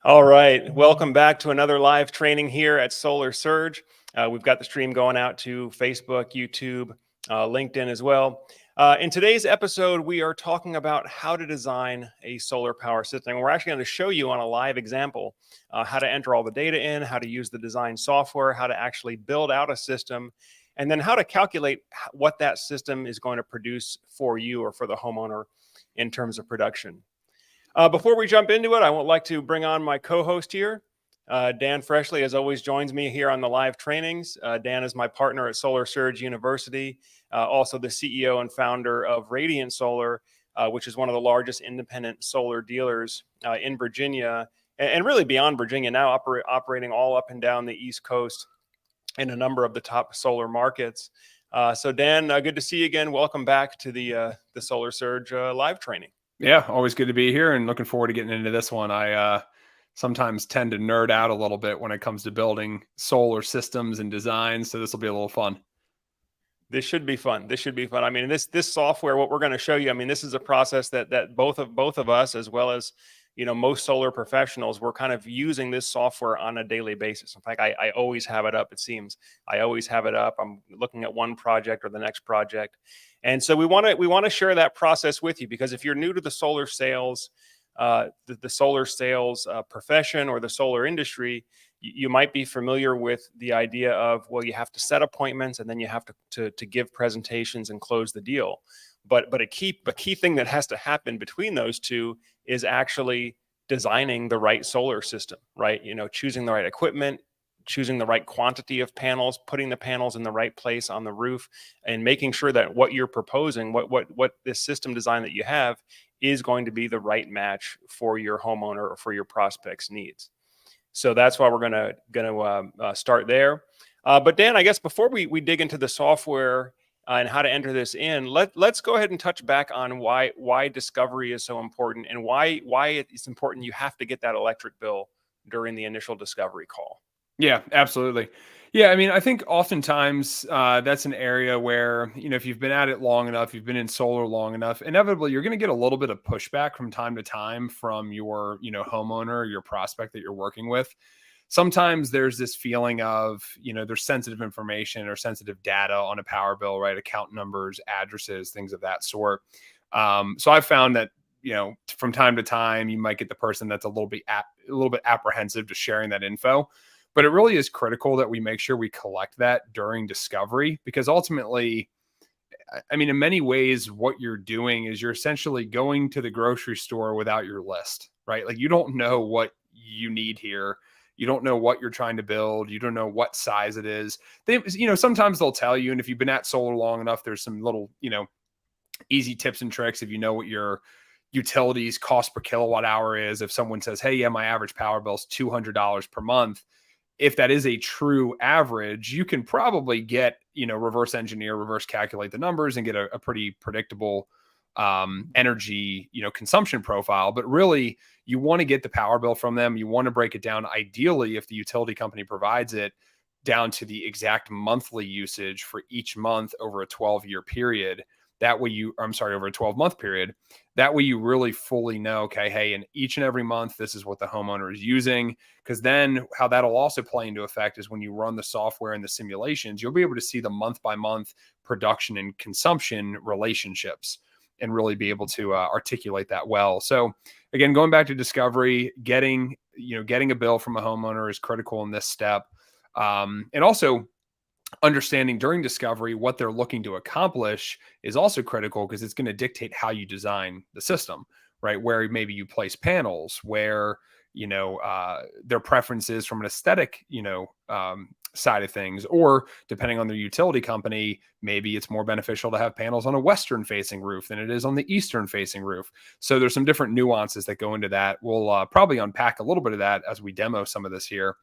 All right, welcome back to another live training here at Solar Surge. We've got the stream going out to Facebook, YouTube, LinkedIn as well. In today's episode, we are talking about how to design a solar power system. We're actually going to show you on a live example how to enter all the data in, how to use the design software, how to actually build out a system, and then how to calculate what that system is going to produce for you or for the homeowner in terms of production. Before we jump into it, I would like to bring on my co-host here. Dan Freshley, as always, joins me here on the live trainings. Dan is my partner at Solar Surge University, also the CEO and founder of Radiant Solar, which is one of the largest independent solar dealers in Virginia, and really beyond Virginia now, operating all up and down the East Coast in a number of the top solar markets. So Dan, good to see you again. Welcome back to the Solar Surge live training. Yeah, always good to be here and looking forward to getting into this one. I sometimes tend to nerd out a little bit when it comes to building solar systems and designs, so this will be a little fun. This should be fun. This should be fun. I mean, this software, what we're going to show you, I mean, this is a process that both of us, as well as most solar professionals, we're kind of using this software on a daily basis. In fact, I always have it up. It seems I always have it up. I'm looking at one project or the next project. And so we want to share that process with you, because if you're new to the solar sales, the solar sales profession or the solar industry, you might be familiar with the idea of, well, you have to set appointments and then you have to give presentations and close the deal. But a key thing that has to happen between those two is actually designing the right solar system, right? Choosing the right equipment, choosing the right quantity of panels, putting the panels in the right place on the roof, and making sure that what you're proposing, what this system design that you have, is going to be the right match for your homeowner or for your prospect's needs. So that's why we're gonna start there. But Dan, I guess before we dig into the software and how to enter this in, let's go ahead and touch back on why discovery is so important, and why it's important you have to get that electric bill during the initial discovery call. Yeah, absolutely. Yeah, I mean, I think oftentimes that's an area where, if you've been at it long enough, you've been in solar long enough, inevitably you're going to get a little bit of pushback from time to time from your, homeowner, your prospect that you're working with. Sometimes there's this feeling of, there's sensitive information or sensitive data on a power bill, right? Account numbers, addresses, things of that sort. So I've found that, from time to time, you might get the person that's a little bit apprehensive to sharing that info. But it really is critical that we make sure we collect that during discovery, because ultimately, I mean, in many ways, what you're doing is you're essentially going to the grocery store without your list, right? Like, you don't know what you need here. You don't know what you're trying to build. You don't know what size it is. Sometimes they'll tell you, and if you've been at solar long enough, there's some little, easy tips and tricks. If you know what your utilities cost per kilowatt hour is, if someone says, hey, yeah, my average power bill is $200 per month, if that is a true average, you can probably get, reverse calculate the numbers and get a pretty predictable energy, consumption profile. But really, you want to get the power bill from them. You want to break it down, ideally, if the utility company provides it, down to the exact monthly usage for each month over a 12-year period. That way over a 12-month period. That way you really fully know, okay, hey, in each and every month, this is what the homeowner is using. Because then how that'll also play into effect is when you run the software and the simulations, you'll be able to see the month-by-month production and consumption relationships and really be able to articulate that well. So again, going back to discovery, getting a bill from a homeowner is critical in this step. And also, understanding during discovery what they're looking to accomplish is also critical, because it's going to dictate how you design the system, right? Where maybe you place panels, where, their preferences from an aesthetic, side of things, or depending on their utility company, maybe it's more beneficial to have panels on a western facing roof than it is on the eastern facing roof. So there's some different nuances that go into that. We'll probably unpack a little bit of that as we demo some of this here.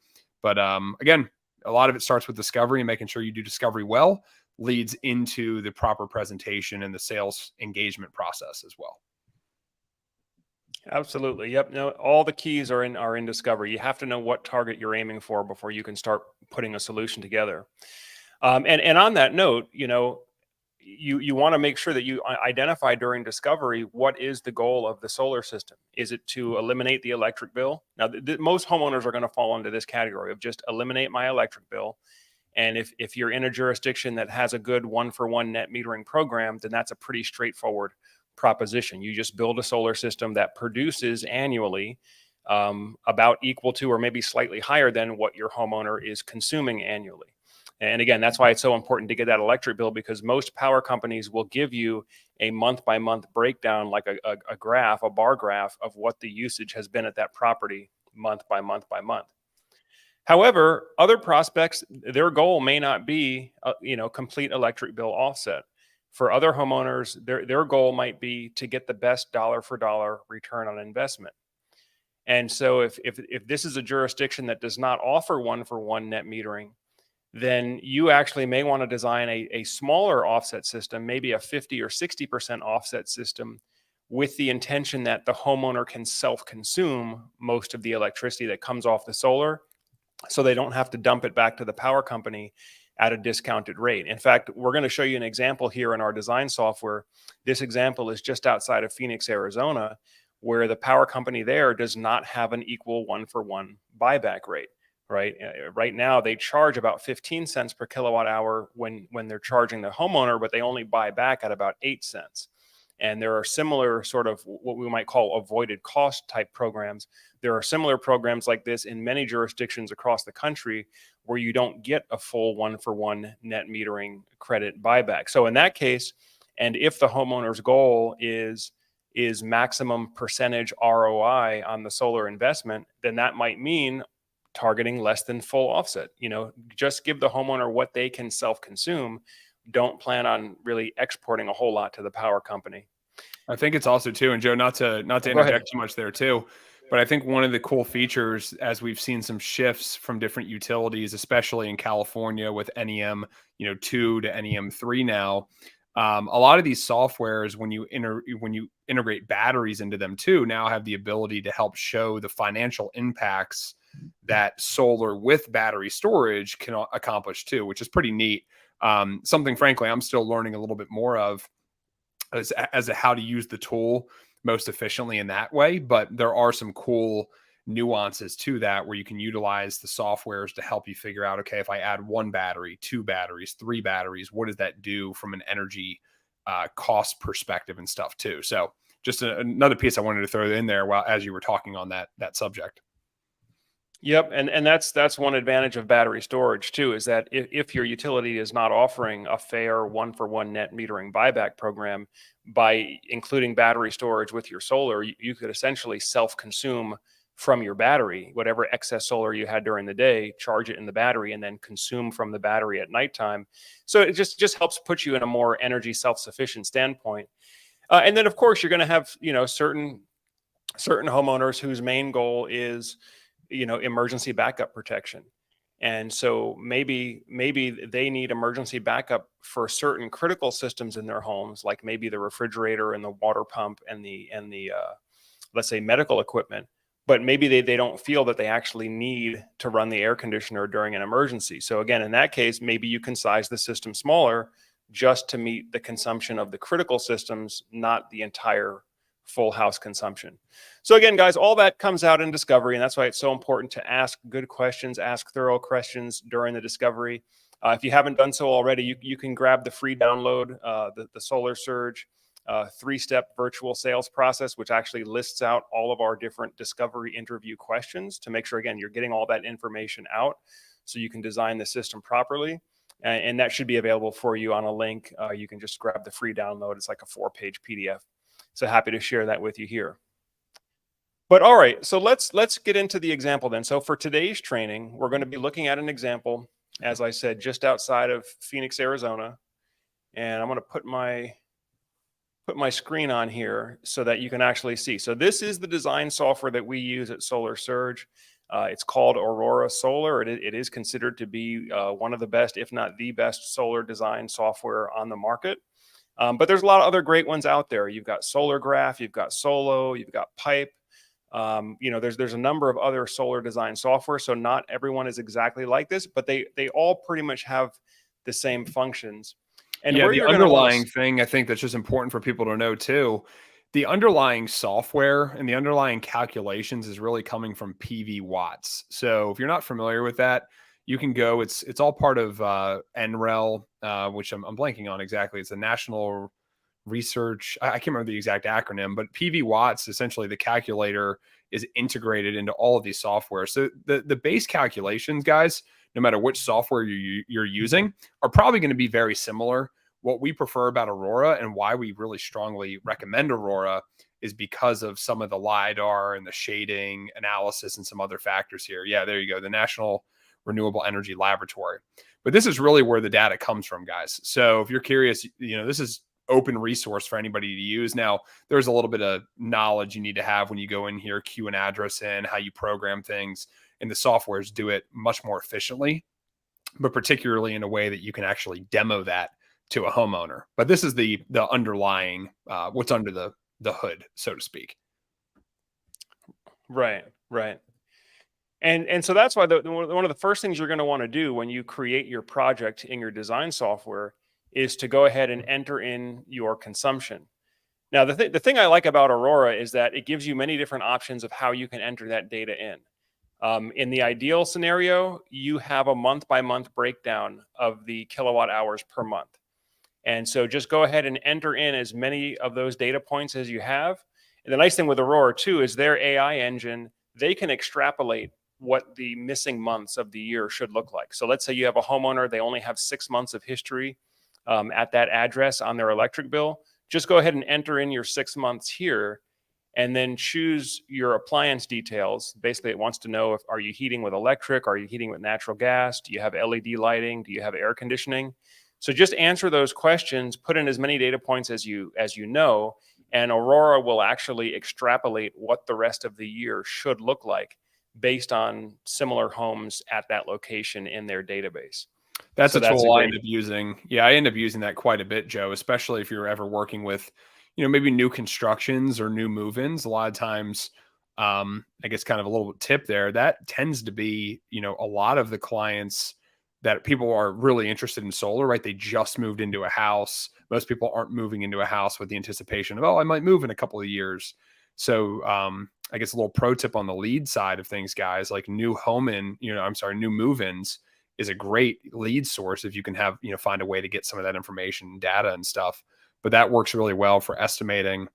But again, a lot of it starts with discovery, and making sure you do discovery well leads into the proper presentation and the sales engagement process as well. Absolutely. Yep. No, all the keys are in discovery. You have to know what target you're aiming for before you can start putting a solution together. And on that note, you want to make sure that you identify during discovery what is the goal of the solar system. Is it to eliminate the electric bill? Now, most homeowners are going to fall into this category of just eliminate my electric bill. And if you're in a jurisdiction that has a good one-for-one net metering program, then that's a pretty straightforward proposition. You just build a solar system that produces annually about equal to or maybe slightly higher than what your homeowner is consuming annually. And again, that's why it's so important to get that electric bill, because most power companies will give you a month by month breakdown, like a graph, a bar graph of what the usage has been at that property month by month by month. However, other prospects, their goal may not be, complete electric bill offset. For other homeowners, their goal might be to get the best dollar for dollar return on investment. And so if this is a jurisdiction that does not offer one-for-one net metering, then you actually may want to design a smaller offset system, maybe a 50 or 60% offset system, with the intention that the homeowner can self-consume most of the electricity that comes off the solar, so they don't have to dump it back to the power company at a discounted rate. In fact, we're going to show you an example here in our design software. This example is just outside of Phoenix, Arizona, where the power company there does not have an equal one-for-one buyback rate. Right now, they charge about 15 cents per kilowatt hour when they're charging the homeowner, but they only buy back at about 8 cents. And there are similar sort of what we might call avoided cost type programs. There are similar programs like this in many jurisdictions across the country where you don't get a full one-for-one net metering credit buyback. So in that case, and if the homeowner's goal is maximum percentage ROI on the solar investment, then that might mean targeting less than full offset. Just give the homeowner what they can self-consume. Don't plan on really exporting a whole lot to the power company. I think it's also too, and Joe, not to interject too much there too, but I think one of the cool features, as we've seen some shifts from different utilities, especially in California with NEM, 2 to NEM 3 now, a lot of these softwares, when you integrate batteries into them too, now have the ability to help show the financial impacts that solar with battery storage can accomplish too, which is pretty neat. Something, frankly, I'm still learning a little bit more of as to how to use the tool most efficiently in that way. But there are some cool nuances to that where you can utilize the softwares to help you figure out, okay, if I add 1 battery, 2 batteries, 3 batteries, what does that do from an energy cost perspective and stuff too. So just another piece I wanted to throw in there while as you were talking on that subject. Yep, and that's one advantage of battery storage too, is that if your utility is not offering a fair one-for-one net metering buyback program, by including battery storage with your solar, you could essentially self-consume from your battery whatever excess solar you had during the day, charge it in the battery, and then consume from the battery at nighttime. So it just helps put you in a more energy self-sufficient standpoint. And then of course you're going to have certain homeowners whose main goal is emergency backup protection. And so maybe they need emergency backup for certain critical systems in their homes, like maybe the refrigerator and the water pump and the let's say medical equipment. But maybe they don't feel that they actually need to run the air conditioner during an emergency. So again, in that case, maybe you can size the system smaller just to meet the consumption of the critical systems, not the entire full house consumption. So again, guys, all that comes out in discovery, and that's why it's so important to ask good questions, ask thorough questions during the discovery. If you haven't done so already, you can grab the free download, the Solar Surge 3-step virtual sales process, which actually lists out all of our different discovery interview questions to make sure, again, you're getting all that information out so you can design the system properly. And that should be available for you on a link. You can just grab the free download. It's like a 4-page PDF. So happy to share that with you here. But all right, so let's get into the example then. So for today's training, we're going to be looking at an example, as I said, just outside of Phoenix, Arizona. And I'm going to put my screen on here so that you can actually see. So this is the design software that we use at Solar Surge. It's called Aurora Solar. It is considered to be one of the best, if not the best, solar design software on the market. But there's a lot of other great ones out there. You've got SolarGraph, you've got Solo, you've got Pipe. There's a number of other solar design software. So not everyone is exactly like this, but they all pretty much have the same functions. And Yeah, where the you're going to want underlying to, thing I think that's just important for people to know too. The underlying software and the underlying calculations is really coming from PV watts. So if you're not familiar with that, you can go. It's all part of NREL, which I'm blanking on exactly. It's the National Research. I can't remember the exact acronym, but PV watts essentially the calculator is integrated into all of these software. So the base calculations, guys, no matter which software you're using, are probably going to be very similar. What we prefer about Aurora and why we really strongly recommend Aurora is because of some of the LiDAR and the shading analysis and some other factors here. Yeah, there you go. The National Renewable Energy Laboratory. But this is really where the data comes from, guys. So if you're curious, this is open resource for anybody to use. Now, there's a little bit of knowledge you need to have when you go in here, queue an address in, how you program things, and the softwares do it much more efficiently, but particularly in a way that you can actually demo that to a homeowner. But this is the underlying what's under the hood, so to speak. right, right. And so that's why one of the first things you're going to want to do when you create your project in your design software is to go ahead and enter in your consumption. Now, the thing I like about Aurora is that it gives you many different options of how you can enter that data in. In the ideal scenario, you have a month by month breakdown of the kilowatt hours per month. And so just go ahead and enter in as many of those data points as you have. And the nice thing with Aurora too is their AI engine, they can extrapolate what the missing months of the year should look like. So let's say you have a homeowner, they only have 6 months of history at that address on their electric bill. Just go ahead and enter in your 6 months here and then choose your appliance details. Basically, it wants to know if are you heating with electric, are you heating with natural gas, do you have LED lighting, do you have air conditioning? So just answer those questions, put in as many data points as you know, and Aurora will actually extrapolate what the rest of the year should look like based on similar homes at that location in their database. That's So a that's a tool I great. end up using. Yeah, I end up using that quite a bit, Joe, especially if you're ever working with, maybe new constructions or new move-ins. A lot of times, I guess kind of a little tip there, that tends to be, a lot of the clients that people are really interested in solar, right? They just moved into a house. Most people aren't moving into a house with the anticipation of, oh, I might move in a couple of years. So, I guess a little pro tip on the lead side of things, guys, like new move-ins is a great lead source if you can have, find a way to get some of that information, data and stuff. But that works really well for estimating.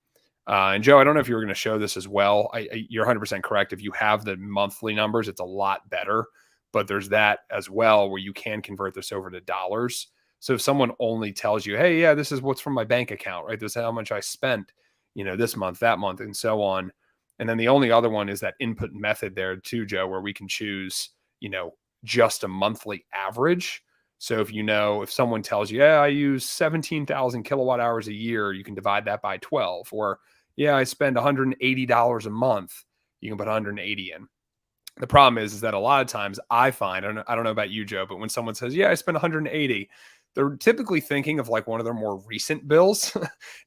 And Joe, I don't know if you were going to show this as well. You're 100% correct. If you have the monthly numbers, it's a lot better. But there's that as well where you can convert this over to dollars. So if someone only tells you, hey, yeah, this is what's from my bank account, right? This is how much I spent, this month, that month, and so on. And then the only other one is that input method there too, Joe, where we can choose, just a monthly average. So if someone tells you, yeah, I use 17,000 kilowatt hours a year, you can divide that by 12. Or, yeah, I spend $180 a month, you can put 180 in. The problem is that a lot of times I find, I don't know about you, Joe, but when someone says, yeah, I spent 180, they're typically thinking of like one of their more recent bills,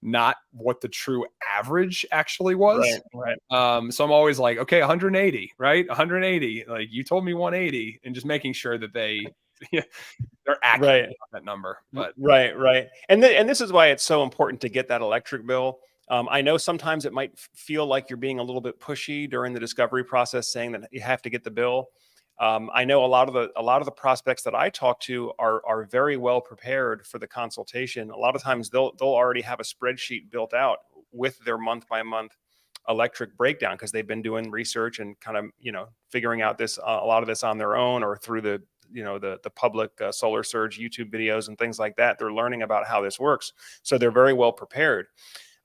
not what the true average actually was. Right, right. So I'm always like, okay, 180, right? 180. Like you told me 180, and just making sure that they're accurate Right. on that number. But Right, right. And this is why it's so important to get that electric bill. I know sometimes it might feel like you're being a little bit pushy during the discovery process, saying that you have to get the bill. I know a lot of the prospects that I talk to are very well prepared for the consultation. A lot of times they'll already have a spreadsheet built out with their month by month electric breakdown because they've been doing research and kind of figuring out this a lot of this on their own or through the public solar surge YouTube videos and things like that. They're learning about how this works, so they're very well prepared.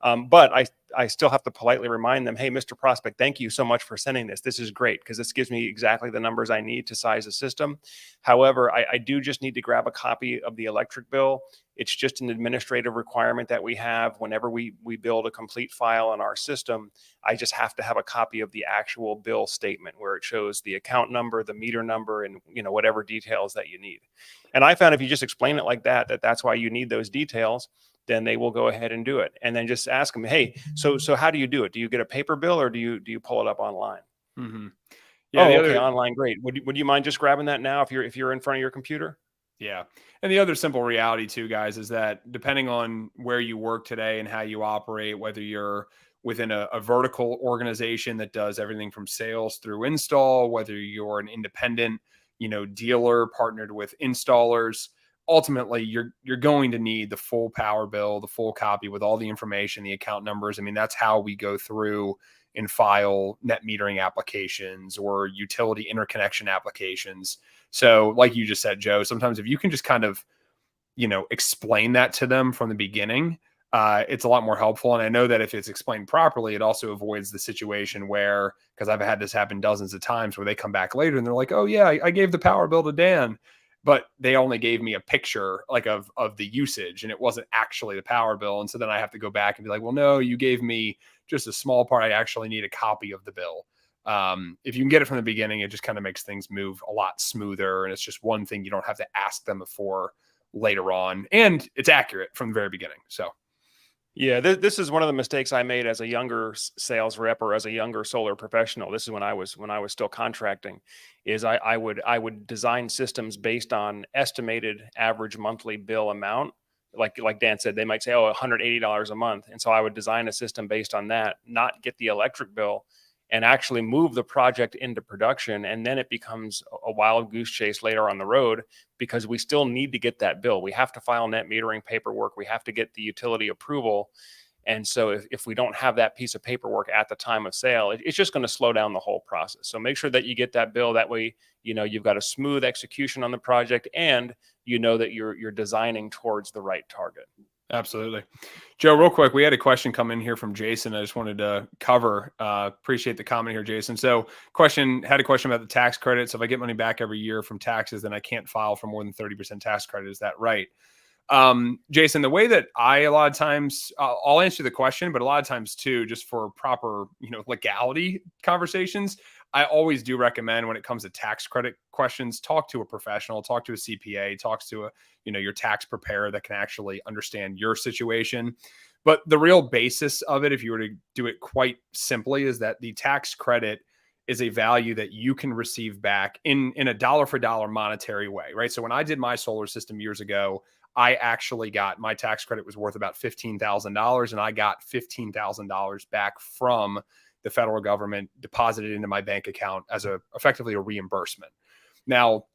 But I still have to politely remind them, hey, Mr. Prospect, thank you so much for sending this. This is great because this gives me exactly the numbers I need to size the system. However, I do just need to grab a copy of the electric bill. It's just an administrative requirement that we have whenever we build a complete file on our system. I just have to have a copy of the actual bill statement where it shows the account number, the meter number, and whatever details that you need. And I found if you just explain it like that, that's why you need those details, then they will go ahead and do it. And then just ask them, hey, so how do you do it? Do you get a paper bill or do you pull it up online? yeah, Oh, the okay, other online, great. Would you mind just grabbing that now if you're in front of your computer? Yeah. And the other simple reality too, guys, is that depending on where you work today and how you operate, whether you're within a vertical organization that does everything from sales through install, whether you're an independent, dealer partnered with installers, ultimately you're going to need the full power bill, the full copy with all the information, the account numbers. I mean, that's how we go through and file net metering applications or utility interconnection applications. So, like you just said, Joe, sometimes if you can just kind of, explain that to them from the beginning, it's a lot more helpful. And I know that if it's explained properly, it also avoids the situation where, because I've had this happen dozens of times, where they come back later and they're like, "Oh yeah, I gave the power bill to Dan, but they only gave me a picture like of the usage, and it wasn't actually the power bill." And so then I have to go back and be like, "Well, no, you gave me just a small part. I actually need a copy of the bill." If you can get it from the beginning, it just kind of makes things move a lot smoother. And it's just one thing you don't have to ask them for later on. And it's accurate from the very beginning. So, Yeah, this is one of the mistakes I made as a younger sales rep or as a younger solar professional. This is when I was still contracting. Is I would design systems based on estimated average monthly bill amount. Like Dan said, they might say, oh, $180 a month, and so I would design a system based on that, not get the electric bill, and actually move the project into production, and then it becomes a wild goose chase later on the road because we still need to get that bill. We have to file net metering paperwork. We have to get the utility approval. And so if we don't have that piece of paperwork at the time of sale, it's just going to slow down the whole process. So make sure that you get that bill. That way, you've got a smooth execution on the project, and that you're designing towards the right target. absolutely. Joe, real quick, we had a question come in here from Jason. I just wanted to cover. Appreciate the comment here, Jason. So, had a question about the tax credit. So, if I get money back every year from taxes, then I can't file for more than 30% tax credit. Is that right? Jason, the way that a lot of times, I'll answer the question, but a lot of times too, just for proper, legality conversations, I always do recommend when it comes to tax credit questions, talk to a professional, talk to a CPA, talk to your tax preparer that can actually understand your situation. But the real basis of it, if you were to do it quite simply, is that the tax credit is a value that you can receive back in a dollar for dollar monetary way, right? So when I did my solar system years ago, I actually got, my tax credit was worth about $15,000, and I got $15,000 back from the federal government deposited into my bank account as effectively a reimbursement. Now,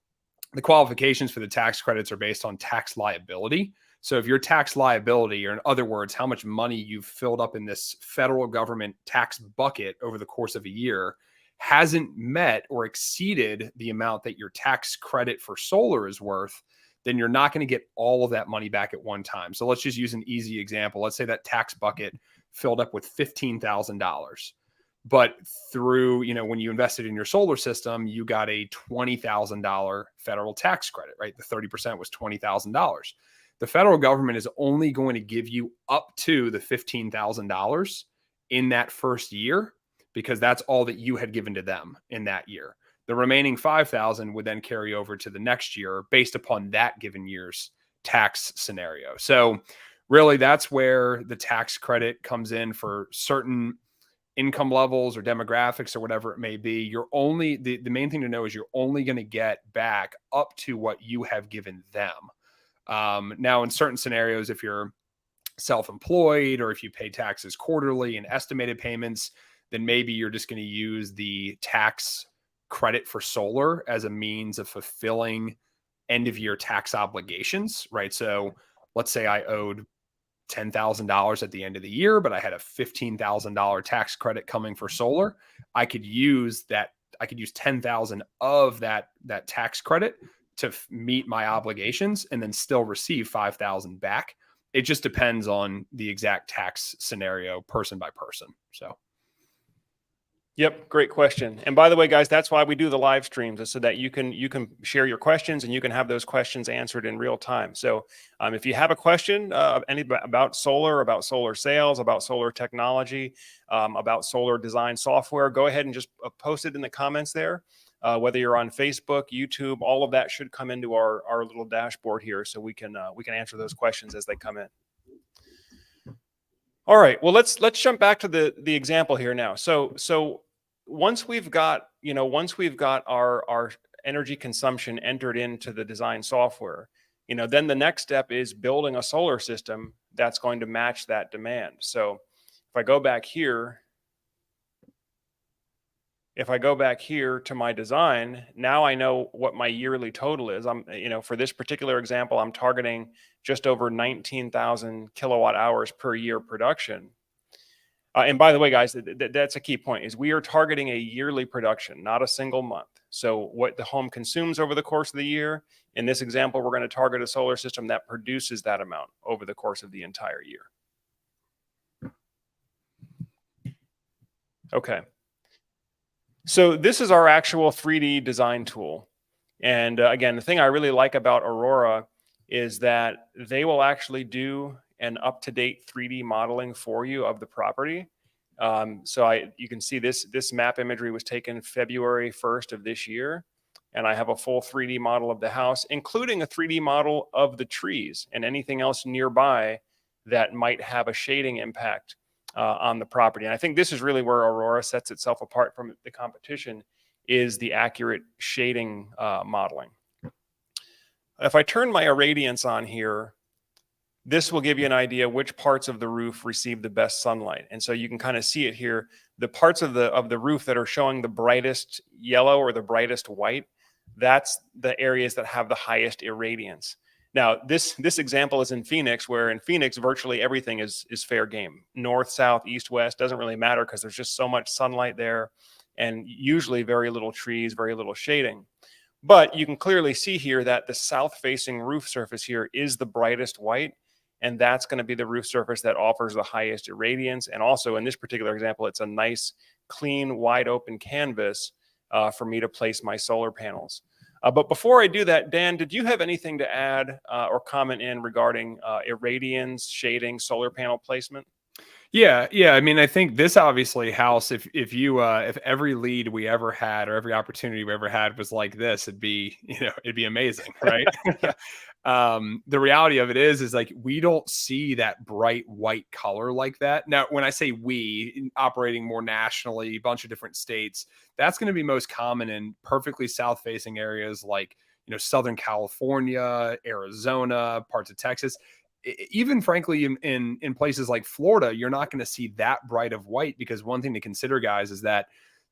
the qualifications for the tax credits are based on tax liability. So if your tax liability, or in other words, how much money you've filled up in this federal government tax bucket over the course of a year, hasn't met or exceeded the amount that your tax credit for solar is worth, then you're not going to get all of that money back at one time. So let's just use an easy example. Let's say that tax bucket filled up with $15,000. But through, when you invested in your solar system, you got a $20,000 federal tax credit, right? The 30% was $20,000. The federal government is only going to give you up to the $15,000 in that first year, because that's all that you had given to them in that year. The remaining 5,000 would then carry over to the next year based upon that given year's tax scenario. So really, that's where the tax credit comes in for certain income levels or demographics or whatever it may be. You're only, the main thing to know is you're only going to get back up to what you have given them. Now, in certain scenarios, if you're self-employed or if you pay taxes quarterly and estimated payments, then maybe you're just going to use the tax credit for solar as a means of fulfilling end of year tax obligations, right? So let's say I owed $10,000 at the end of the year, but I had a $15,000 tax credit coming for solar. I could use that. I could use 10,000 of that tax credit to meet my obligations and then still receive 5,000 back. It just depends on the exact tax scenario, person by person. So. Yep, great question. And by the way, guys, that's why we do the live streams, is so that you can share your questions and you can have those questions answered in real time. So if you have a question about solar sales, about solar technology, about solar design software, go ahead and just post it in the comments there. Whether you're on Facebook, YouTube, all of that should come into our little dashboard here, so we can answer those questions as they come in. All right, well, let's jump back to the example here now. So once we've got our energy consumption entered into the design software. Then the next step is building a solar system that's going to match that demand. So if I go back here, to my design, now I know what my yearly total is. For this particular example, I'm targeting just over 19,000 kilowatt hours per year production. And by the way, guys, that's a key point, is we are targeting a yearly production, not a single month. So what the home consumes over the course of the year, in this example, we're going to target a solar system that produces that amount over the course of the entire year. Okay. So this is our actual 3D design tool. And again, the thing I really like about Aurora is that they will actually do an up-to-date 3D modeling for you of the property. You can see this map imagery was taken February 1st of this year. And I have a full 3D model of the house, including a 3D model of the trees and anything else nearby that might have a shading impact on the property. And I think this is really where Aurora sets itself apart from the competition, is the accurate shading modeling. If I turn my irradiance on here, this will give you an idea which parts of the roof receive the best sunlight. And so you can kind of see it here. The parts of the roof that are showing the brightest yellow or the brightest white, that's the areas that have the highest irradiance. Now, this example is in Phoenix, where in Phoenix, virtually everything is fair game. North, south, east, west, doesn't really matter because there's just so much sunlight there, and usually very little trees, very little shading. But you can clearly see here that the south-facing roof surface here is the brightest white, and that's going to be the roof surface that offers the highest irradiance. And also in this particular example, it's a nice, clean, wide open canvas for me to place my solar panels. But before I do that, Dan, did you have anything to add or comment in regarding irradiance, shading, solar panel placement? Yeah. I mean, I think this obviously house, if every lead we ever had or every opportunity we ever had was like this, it'd be amazing, right? The reality of it is like we don't see that bright white color like that. Now, when I say we, operating more nationally, a bunch of different states, that's going to be most common in perfectly south facing areas like Southern California, Arizona, parts of Texas. Even frankly, in places like Florida, you're not going to see that bright of white, because one thing to consider, guys, is that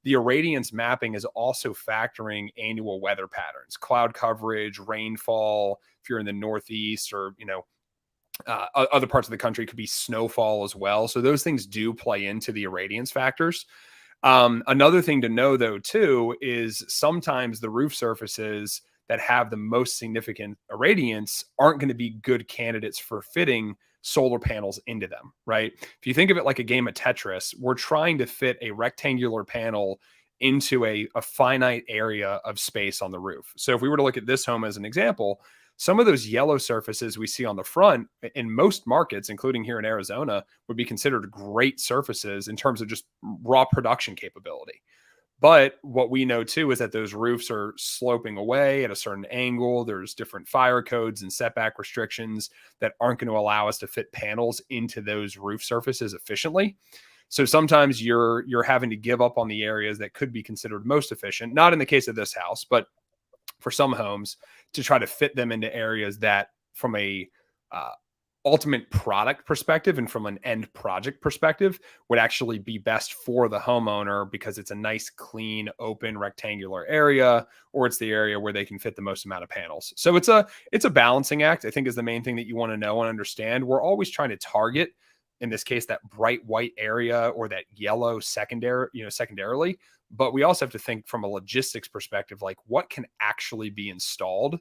the irradiance mapping is also factoring annual weather patterns, cloud coverage, rainfall. If you're in the Northeast or, other parts of the country, could be snowfall as well. So those things do play into the irradiance factors. Another thing to know, though, too, is sometimes the roof surfaces that have the most significant irradiance aren't going to be good candidates for fitting solar panels into them, right? If you think of it like a game of Tetris, we're trying to fit a rectangular panel into a finite area of space on the roof. So if we were to look at this home as an example, some of those yellow surfaces we see on the front in most markets, including here in Arizona, would be considered great surfaces in terms of just raw production capability. But what we know too is that those roofs are sloping away at a certain angle. There's different fire codes and setback restrictions that aren't going to allow us to fit panels into those roof surfaces efficiently. So sometimes you're having to give up on the areas that could be considered most efficient, not in the case of this house, but for some homes, to try to fit them into areas that from a ultimate product perspective and from an end project perspective would actually be best for the homeowner, because it's a nice, clean, open, rectangular area, or it's the area where they can fit the most amount of panels. So it's a balancing act, I think, is the main thing that you want to know and understand. We're always trying to target, in this case, that bright white area or that yellow secondarily. But we also have to think from a logistics perspective, like what can actually be installed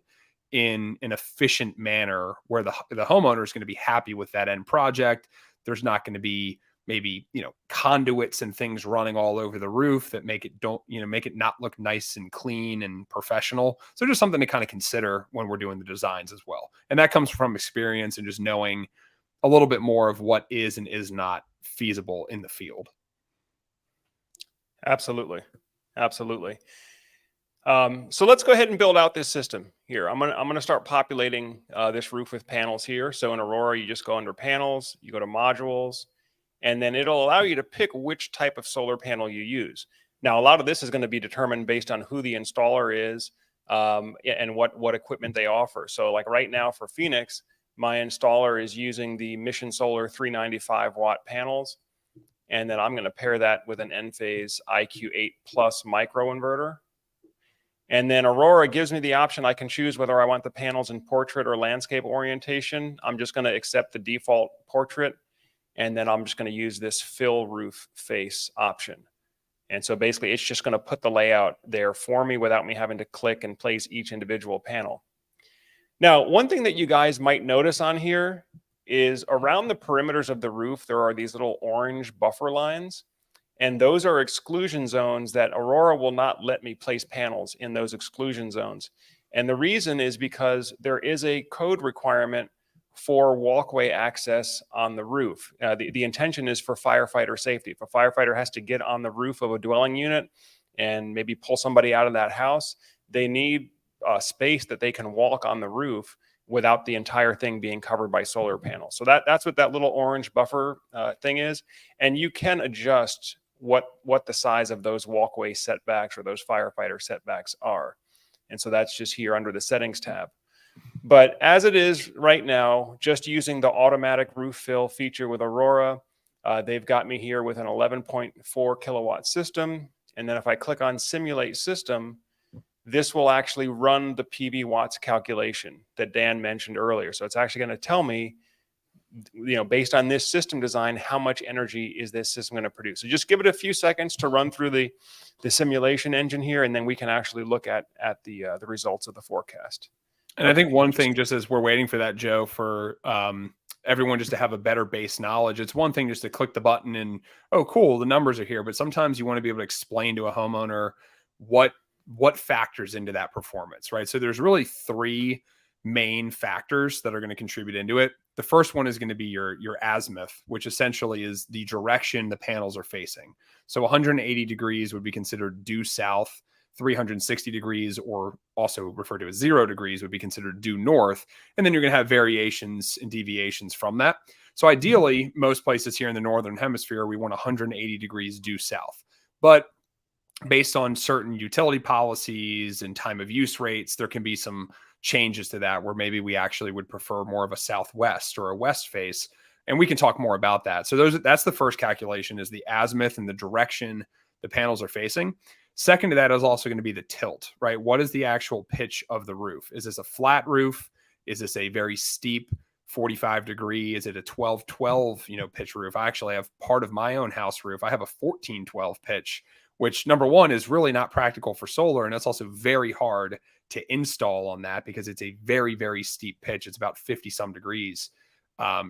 in an efficient manner where the homeowner is going to be happy with that end project. There's not going to be maybe, conduits and things running all over the roof that make it not look nice and clean and professional. So just something to kind of consider when we're doing the designs as well. And that comes from experience and just knowing a little bit more of what is and is not feasible in the field. Absolutely. So let's go ahead and build out this system here. I'm gonna start populating this roof with panels here. So in Aurora, you just go under panels, you go to modules, and then it'll allow you to pick which type of solar panel you use. Now, a lot of this is going to be determined based on who the installer is, and what equipment they offer. So like right now for Phoenix, my installer is using the Mission Solar 395 watt panels. And then I'm going to pair that with an Enphase IQ8 Plus microinverter. And then Aurora gives me the option. I can choose whether I want the panels in portrait or landscape orientation. I'm just going to accept the default portrait. And then I'm just going to use this fill roof face option. And so basically it's just going to put the layout there for me without me having to click and place each individual panel. Now, one thing that you guys might notice on here is around the perimeters of the roof, there are these little orange buffer lines. And those are exclusion zones that Aurora will not let me place panels in those exclusion zones. And the reason is because there is a code requirement for walkway access on the roof. The intention is for firefighter safety. If a firefighter has to get on the roof of a dwelling unit and maybe pull somebody out of that house, they need space that they can walk on the roof without the entire thing being covered by solar panels. So that's what that little orange buffer thing is. And you can adjust what the size of those walkway setbacks or those firefighter setbacks are. And so that's just here under the settings tab. But as it is right now, just using the automatic roof fill feature with Aurora, they've got me here with an 11.4 kilowatt system. And then if I click on simulate system, this will actually run the PV watts calculation that Dan mentioned earlier. So it's actually going to tell me, based on this system design, how much energy is this system going to produce. So just give it a few seconds to run through the simulation engine here, and then we can actually look at the results of the forecast. And I think one thing, just as we're waiting for that, Joe, for everyone just to have a better base knowledge, it's one thing just to click the button and, oh, cool, the numbers are here. But sometimes you want to be able to explain to a homeowner what factors into that performance, right? So there's really three main factors that are going to contribute into it. The first one is going to be your azimuth, which essentially is the direction the panels are facing. So 180 degrees would be considered due south. 360 degrees, or also referred to as 0 degrees, would be considered due north. And then you're going to have variations and deviations from that. So ideally, most places here in the Northern Hemisphere, we want 180 degrees due south. But based on certain utility policies and time of use rates, there can be some changes to that where maybe we actually would prefer more of a southwest or a west face. And we can talk more about that. So that's the first calculation, is the azimuth and the direction the panels are facing. Second to that is also going to be the tilt, right? What is the actual pitch of the roof? Is this a flat roof? Is this a very steep 45 degree? Is it a 12-12, pitch roof? I actually have part of my own house roof. I have a 14-12 pitch, which, number one, is really not practical for solar. And it's also very hard to install on that because it's a very, very steep pitch. It's about 50 some degrees.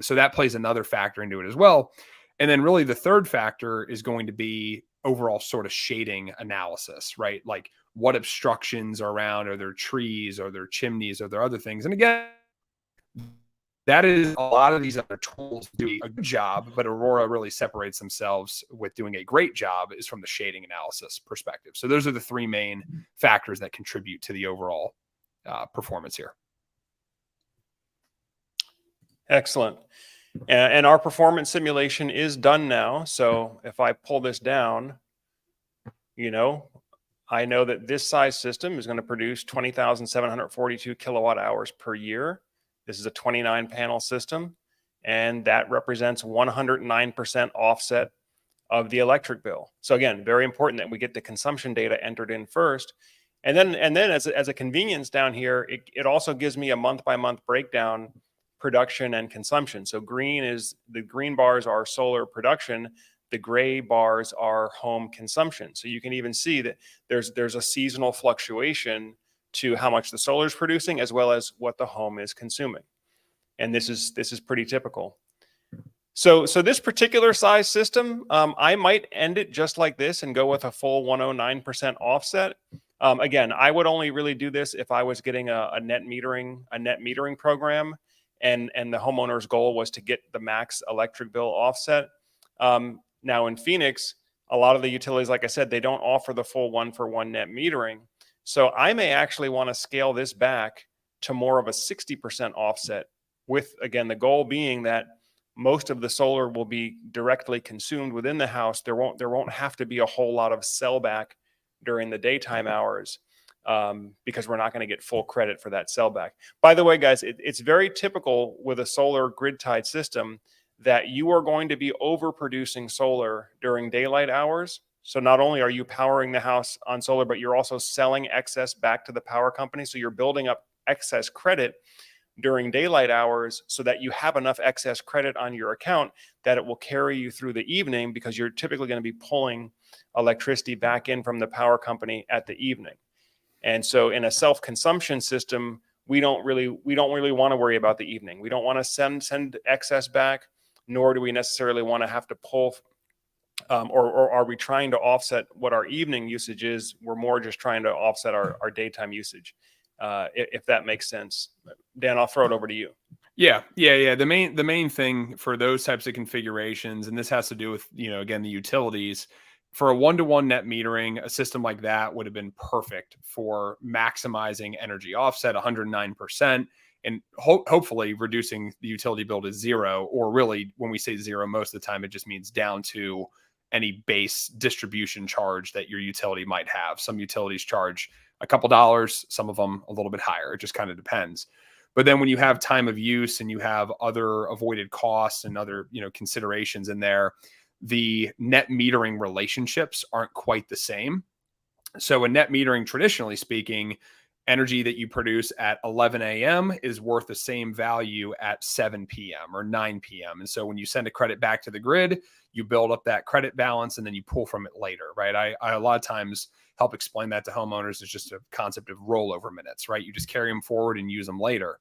So that plays another factor into it as well. And then really the third factor is going to be overall sort of shading analysis, right? Like what obstructions are around, are there trees, are there chimneys, are there other things? And again, that is a lot of these other tools do a good job, but Aurora really separates themselves with doing a great job is from the shading analysis perspective. So those are the three main factors that contribute to the overall performance here. Excellent. And our performance simulation is done now. So if I pull this down, I know that this size system is going to produce 20,742 kilowatt hours per year. This is a 29 panel system, and that represents 109% offset of the electric bill. So again, very important that we get the consumption data entered in first. And then as a convenience down here, it also gives me a month by month breakdown, production and consumption. So the green bars are solar production, the gray bars are home consumption. So you can even see that there's a seasonal fluctuation to how much the solar is producing as well as what the home is consuming. And this is pretty typical. So this particular size system, I might end it just like this and go with a full 109% offset. Again, I would only really do this if I was getting a net metering program. And the homeowner's goal was to get the max electric bill offset. Now in Phoenix, a lot of the utilities, like I said, they don't offer the full 1-for-1 net metering. So I may actually want to scale this back to more of a 60% offset, with, again, the goal being that most of the solar will be directly consumed within the house. There won't have to be a whole lot of sellback during the daytime hours. because we're not going to get full credit for that sellback. By the way, guys, it's very typical with a solar grid tied system that you are going to be overproducing solar during daylight hours. So not only are you powering the house on solar, but you're also selling excess back to the power company. So you're building up excess credit during daylight hours so that you have enough excess credit on your account that it will carry you through the evening, because you're typically going to be pulling electricity back in from the power company at the evening. And so in a self-consumption system, we don't really want to worry about the evening. We don't want to send excess back, nor do we necessarily want to have to pull, or are we trying to offset what our evening usage is? We're more just trying to offset our daytime usage, if that makes sense. Dan, I'll throw it over to you. Yeah. The main thing for those types of configurations, and this has to do with, again, the utilities. For a one-to-one net metering, a system like that would have been perfect for maximizing energy offset 109%, and hopefully reducing the utility bill to zero, or really, when we say zero, most of the time it just means down to any base distribution charge that your utility might have. Some utilities charge a couple dollars, some of them a little bit higher. It just kind of depends. But then when you have time of use and you have other avoided costs and other, considerations in there, the net metering relationships aren't quite the same. So a net metering, traditionally speaking, energy that you produce at 11 a.m. is worth the same value at 7 p.m. or 9 p.m. And so when you send a credit back to the grid, you build up that credit balance and then you pull from it later, right? I a lot of times help explain that to homeowners. It's just a concept of rollover minutes, right? You just carry them forward and use them later.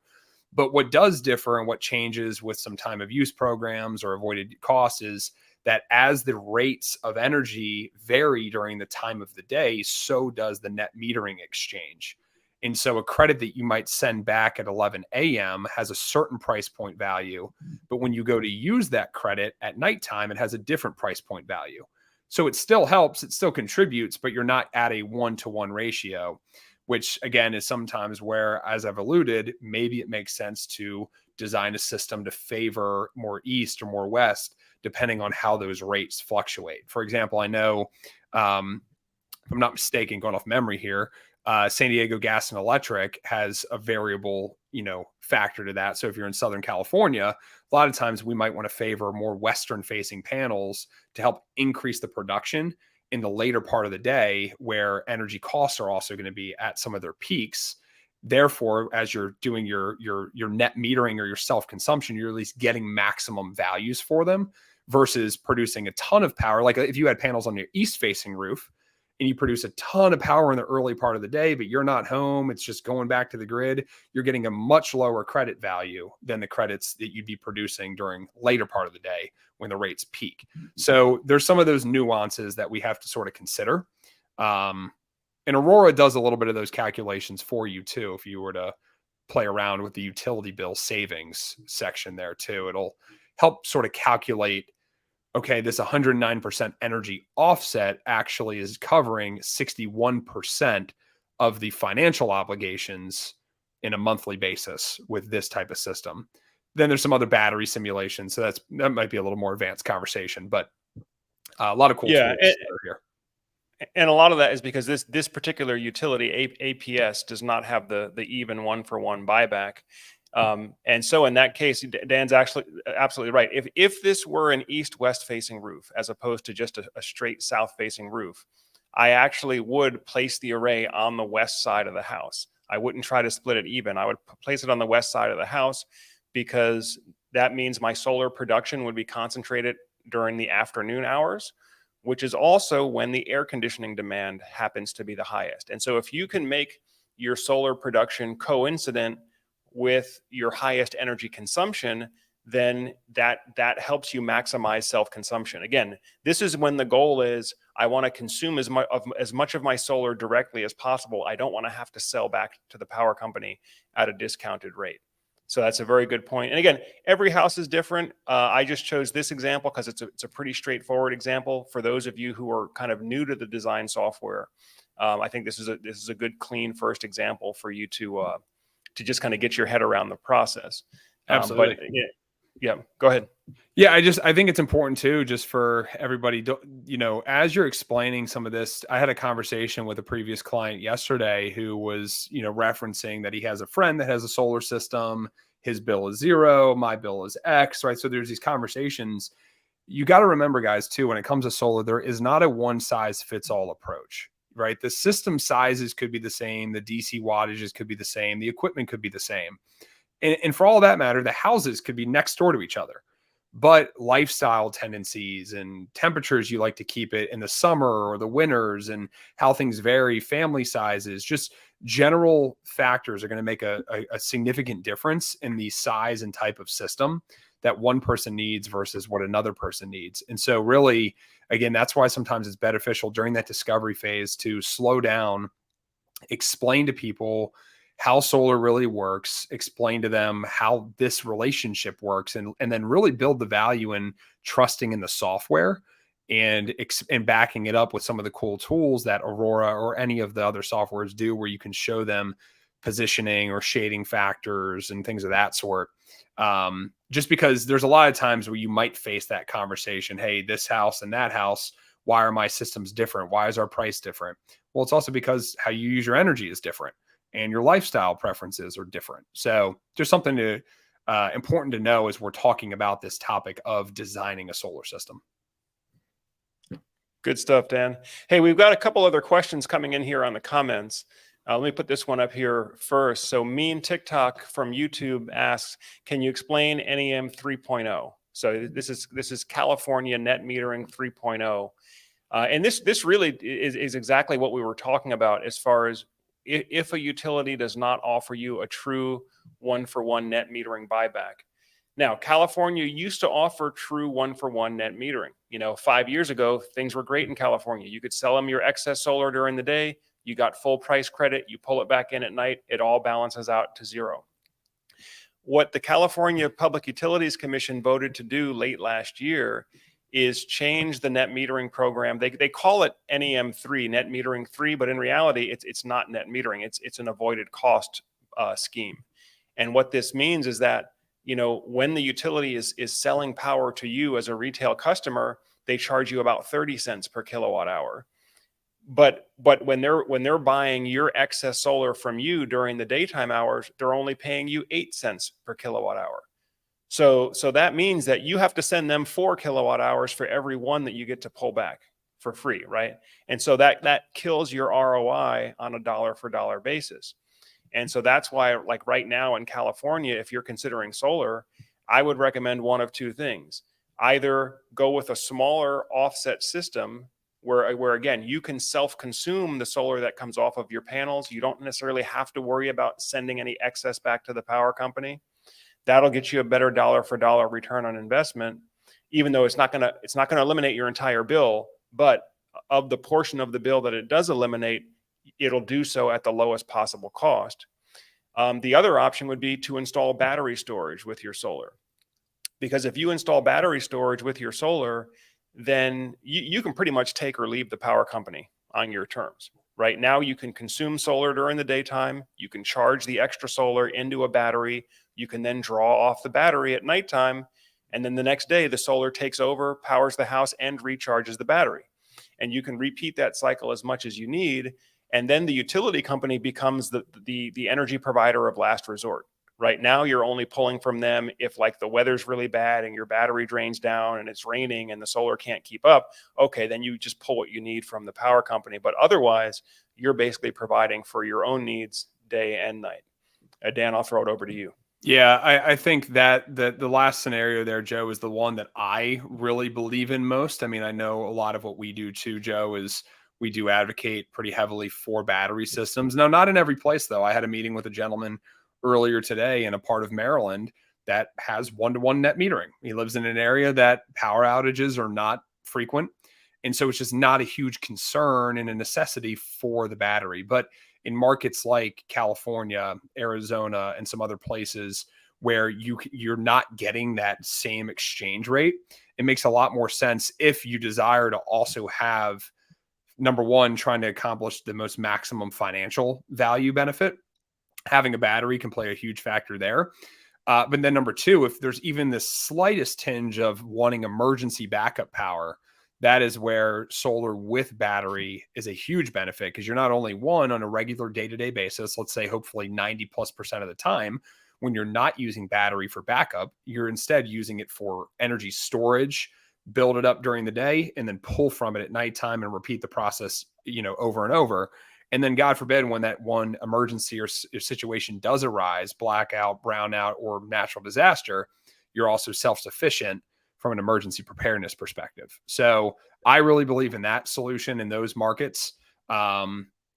But what does differ and what changes with some time of use programs or avoided costs is that as the rates of energy vary during the time of the day, so does the net metering exchange. And so a credit that you might send back at 11 a.m. has a certain price point value, but when you go to use that credit at nighttime, it has a different price point value. So it still helps, it still contributes, but you're not at a one-to-one ratio, which again is sometimes where, as I've alluded, maybe it makes sense to design a system to favor more east or more west, depending on how those rates fluctuate. For example, I know, if I'm not mistaken, going off memory here, San Diego Gas and Electric has a variable, factor to that. So if you're in Southern California, a lot of times we might want to favor more western facing panels to help increase the production in the later part of the day, where energy costs are also going to be at some of their peaks. Therefore, as you're doing your net metering or your self-consumption, you're at least getting maximum values for them versus producing a ton of power. Like if you had panels on your east-facing roof and you produce a ton of power in the early part of the day, but you're not home, it's just going back to the grid, you're getting a much lower credit value than the credits that you'd be producing during later part of the day when the rates peak. So there's some of those nuances that we have to sort of consider. And Aurora does a little bit of those calculations for you too. If you were to play around with the utility bill savings section there too, it'll help sort of calculate, okay, this 109% energy offset actually is covering 61% of the financial obligations in a monthly basis with this type of system. Then there's some other battery simulations. So that might be a little more advanced conversation, but a lot of cool tools here. And a lot of that is because this particular utility, APS, does not have the even 1-for-1 buyback. And so in that case, Dan's actually absolutely right. If this were an east-west facing roof, as opposed to just a straight south facing roof, I actually would place the array on the west side of the house. I wouldn't try to split it even. I would place it on the west side of the house, because that means my solar production would be concentrated during the afternoon hours, which is also when the air conditioning demand happens to be the highest. And so if you can make your solar production coincident with your highest energy consumption, then that helps you maximize self-consumption. Again, this is when the goal is, I want to consume as much of my solar directly as possible. I don't want to have to sell back to the power company at a discounted rate. So that's a very good point. And again, every house is different. I just chose this example because it's a pretty straightforward example for those of you who are kind of new to the design software. I think this is a good, clean first example for you to just kind of get your head around the process. Absolutely. Yeah, go ahead. Yeah, I think it's important too, just for everybody, as you're explaining some of this. I had a conversation with a previous client yesterday who was, referencing that he has a friend that has a solar system. His bill is 0, my bill is X, right? So there's these conversations. You got to remember, guys, too, when it comes to solar, there is not a one size fits all approach, right? The system sizes could be the same, the DC wattages could be the same, the equipment could be the same. And for all that matter, the houses could be next door to each other. But lifestyle tendencies and temperatures you like to keep it in the summer or the winters, and how things vary, family sizes, just general factors are going to make a significant difference in the size and type of system that one person needs versus what another person needs. And so really, again, that's why sometimes it's beneficial during that discovery phase to slow down, explain to people how solar really works, explain to them how this relationship works, and then really build the value in trusting in the software, and backing it up with some of the cool tools that Aurora or any of the other softwares do, where you can show them positioning or shading factors and things of that sort. Just because there's a lot of times where you might face that conversation, hey, this house and that house, why are my systems different? Why is our price different? Well, it's also because how you use your energy is different, and your lifestyle preferences are different. So just something to important to know as we're talking about this topic of designing a solar system. Good stuff, Dan. Hey, we've got a couple other questions coming in here on the comments. Let me put this one up here first. So Mean TikTok from YouTube asks, can you explain NEM 3.0? So this is California net metering 3.0. And this really is exactly what we were talking about, as far as if a utility does not offer you a true one-for-one net metering buyback. Now, California used to offer true one-for-one net metering. 5 years ago, things were great in California. You could sell them your excess solar during the day. You got full price credit. You pull it back in at night. It all balances out to 0. What the California Public Utilities Commission voted to do late last year is change the net metering program. They call it NEM 3, net metering 3, but in reality, it's not net metering. It's an avoided cost scheme. And what this means is that, when the utility is selling power to you as a retail customer, they charge you about 30 cents per kilowatt hour. But when they're buying your excess solar from you during the daytime hours, they're only paying you 8 cents per kilowatt hour. So that means that you have to send them 4 kilowatt hours for every one that you get to pull back for free, right? And so that kills your ROI on a dollar for dollar basis. And so that's why, like right now in California, if you're considering solar, I would recommend one of two things. Either go with a smaller offset system where again, you can self-consume the solar that comes off of your panels. You don't necessarily have to worry about sending any excess back to the power company. That'll get you a better dollar for dollar return on investment, even though it's not going to eliminate your entire bill, but of the portion of the bill that it does eliminate, it'll do so at the lowest possible cost. The other option would be to install battery storage with your solar. Because if you install battery storage with your solar, then you can pretty much take or leave the power company on your terms. Right now, you can consume solar during the daytime. You can charge the extra solar into a battery. You can then draw off the battery at nighttime. And then the next day, the solar takes over, powers the house, and recharges the battery. And you can repeat that cycle as much as you need. And then the utility company becomes the energy provider of last resort. Right now, you're only pulling from them if like the weather's really bad and your battery drains down and it's raining and the solar can't keep up. Okay, then you just pull what you need from the power company. But otherwise, you're basically providing for your own needs day and night. Dan, I'll throw it over to you. Yeah, I think that the last scenario there, Joe, is the one that I really believe in most. I mean, I know a lot of what we do too, Joe, is we do advocate pretty heavily for battery systems. No, not in every place, though. I had a meeting with a gentleman earlier today in a part of Maryland that has one-to-one net metering. He lives in an area that power outages are not frequent. And so it's just not a huge concern and a necessity for the battery. But in markets like California, Arizona, and some other places where you're not getting that same exchange rate, it makes a lot more sense if you desire to also have, number one, trying to accomplish the most maximum financial value benefit. Having a battery can play a huge factor there. But then number two, if there's even the slightest tinge of wanting emergency backup power, that is where solar with battery is a huge benefit, because you're not only one on a regular day-to-day basis, let's say hopefully 90+% of the time, when you're not using battery for backup, you're instead using it for energy storage, build it up during the day, and then pull from it at nighttime and repeat the process, over and over. And then, God forbid, when that one emergency or situation does arise, blackout, brownout, or natural disaster, you're also self-sufficient from an emergency preparedness perspective. So I really believe in that solution in those markets,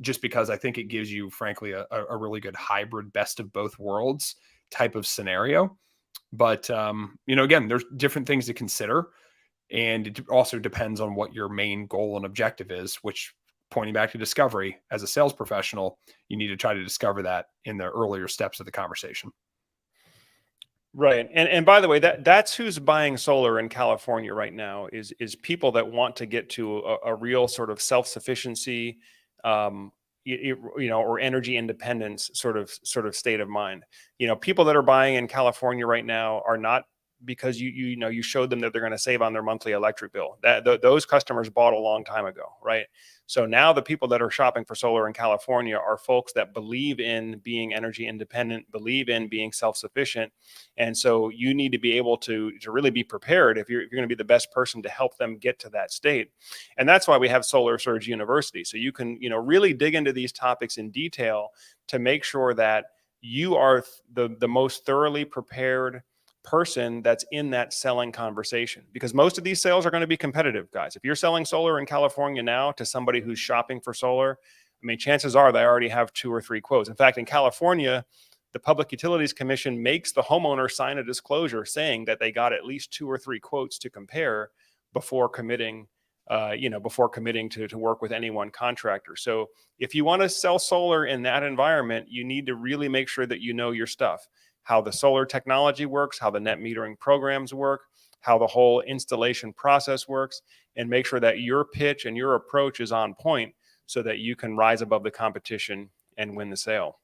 just because I think it gives you, frankly, a really good hybrid best of both worlds type of scenario. But, again, there's different things to consider. And it also depends on what your main goal and objective is, which, pointing back to discovery, as a sales professional, you need to try to discover that in the earlier steps of the conversation. Right. And by the way, that's who's buying solar in California right now is people that want to get to a real sort of self-sufficiency, or energy independence sort of state of mind. People that are buying in California right now are not because you showed them that they're going to save on their monthly electric bill. Those customers bought a long time ago, right? So now the people that are shopping for solar in California are folks that believe in being energy independent, believe in being self-sufficient. And so you need to be able to really be prepared if you're going to be the best person to help them get to that state. And that's why we have Solar Surge University. So you can, really dig into these topics in detail to make sure that you are the most thoroughly prepared person that's in that selling conversation, because most of these sales are going to be competitive, guys. If you're selling solar in California now to somebody who's shopping for solar, I mean, chances are they already have 2 or 3 quotes. In fact, in California, the Public Utilities Commission makes the homeowner sign a disclosure saying that they got at least 2 or 3 quotes to compare before committing to work with any one contractor. So if you want to sell solar in that environment, you need to really make sure that you know your stuff, how the solar technology works, how the net metering programs work, how the whole installation process works, and make sure that your pitch and your approach is on point so that you can rise above the competition and win the sale.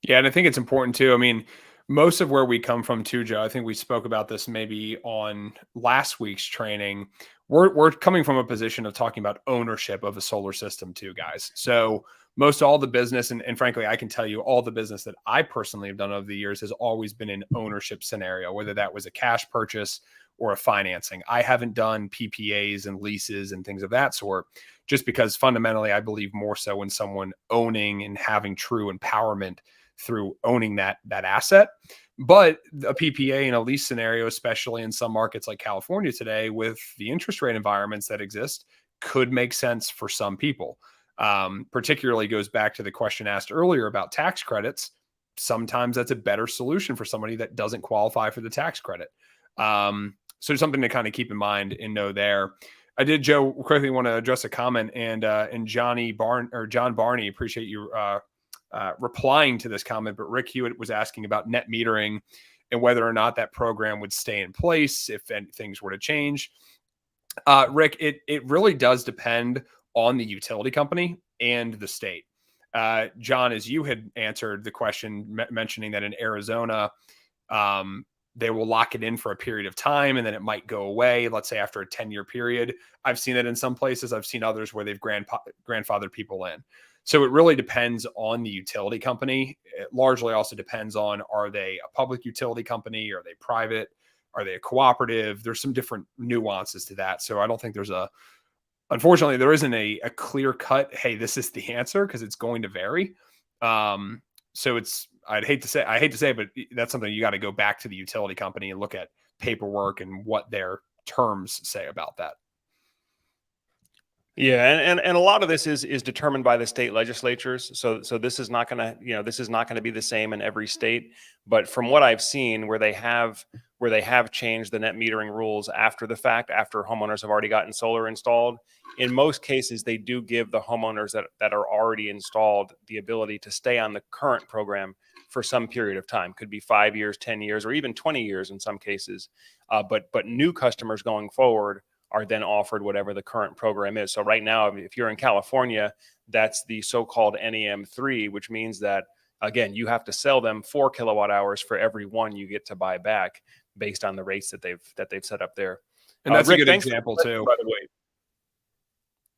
Yeah, and I think it's important too. I mean, most of where we come from too, Joe, I think we spoke about this maybe on last week's training. We're coming from a position of talking about ownership of a solar system too, guys. So most all the business, and frankly, I can tell you all the business that I personally have done over the years has always been an ownership scenario, whether that was a cash purchase or a financing. I haven't done PPAs and leases and things of that sort, just because fundamentally I believe more so in someone owning and having true empowerment through owning that asset. But a PPA and a lease scenario, especially in some markets like California today, with the interest rate environments that exist, could make sense for some people. Particularly goes back to the question asked earlier about tax credits. Sometimes that's a better solution for somebody that doesn't qualify for the tax credit. So something to kind of keep in mind and know there. I did, Joe, quickly want to address a comment, and John Barney, appreciate you replying to this comment, but Rick Hewitt was asking about net metering and whether or not that program would stay in place if things were to change. Rick, it really does depend on the utility company and the state. John, as you had answered the question, mentioning that in Arizona, they will lock it in for a period of time and then it might go away, let's say after a 10-year period. I've seen it in some places. I've seen others where they've grandfathered people in. So it really depends on the utility company. It largely also depends on, are they a public utility company? Are they private? Are they a cooperative? There's some different nuances to that. So I don't think unfortunately, there isn't a clear cut, hey, this is the answer, because it's going to vary. So I hate to say, but that's something you got to go back to the utility company and look at paperwork and what their terms say about that. Yeah, and a lot of this is determined by the state legislatures. So this is not going to be the same in every state. But from what I've seen, where they have changed the net metering rules after the fact, after homeowners have already gotten solar installed, in most cases they do give the homeowners that are already installed the ability to stay on the current program for some period of time. Could be 5 years, 10 years, or even 20 years in some cases. But new customers going forward are then offered whatever the current program is. So right now, if you're in California, that's the so-called NEM3, which means that again, you have to sell them 4 kilowatt hours for every one you get to buy back based on the rates that they've set up there. And that's a Rick, good thanks for example the question, too. by the way.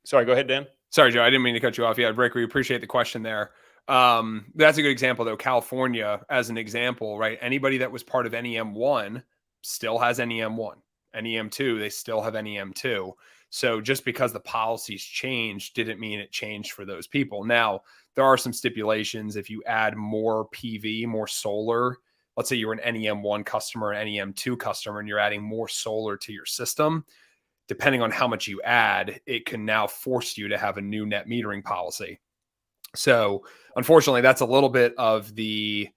Sorry, go ahead, Dan. Sorry, Joe, I didn't mean to cut you off. Yeah, Rick, we appreciate the question there. That's a good example, though. California, as an example, right? Anybody that was part of NEM1 still has NEM1. NEM2, they still have NEM2. So just because the policies changed didn't mean it changed for those people. Now, there are some stipulations. If you add more PV, more solar, let's say you're an NEM1 customer, an NEM2 customer, and you're adding more solar to your system, depending on how much you add, it can now force you to have a new net metering policy. So unfortunately, that's a little bit of the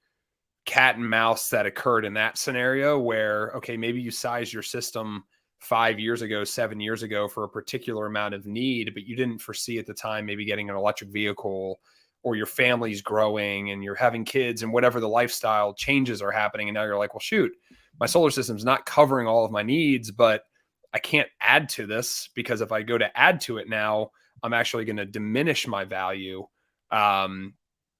cat and mouse that occurred in that scenario where, okay, maybe you sized your system 5 years ago, 7 years ago for a particular amount of need, but you didn't foresee at the time maybe getting an electric vehicle, or your family's growing and you're having kids and whatever the lifestyle changes are happening. And now you're like, well, shoot, my solar system's not covering all of my needs, but I can't add to this, because if I go to add to it now, I'm actually going to diminish my value.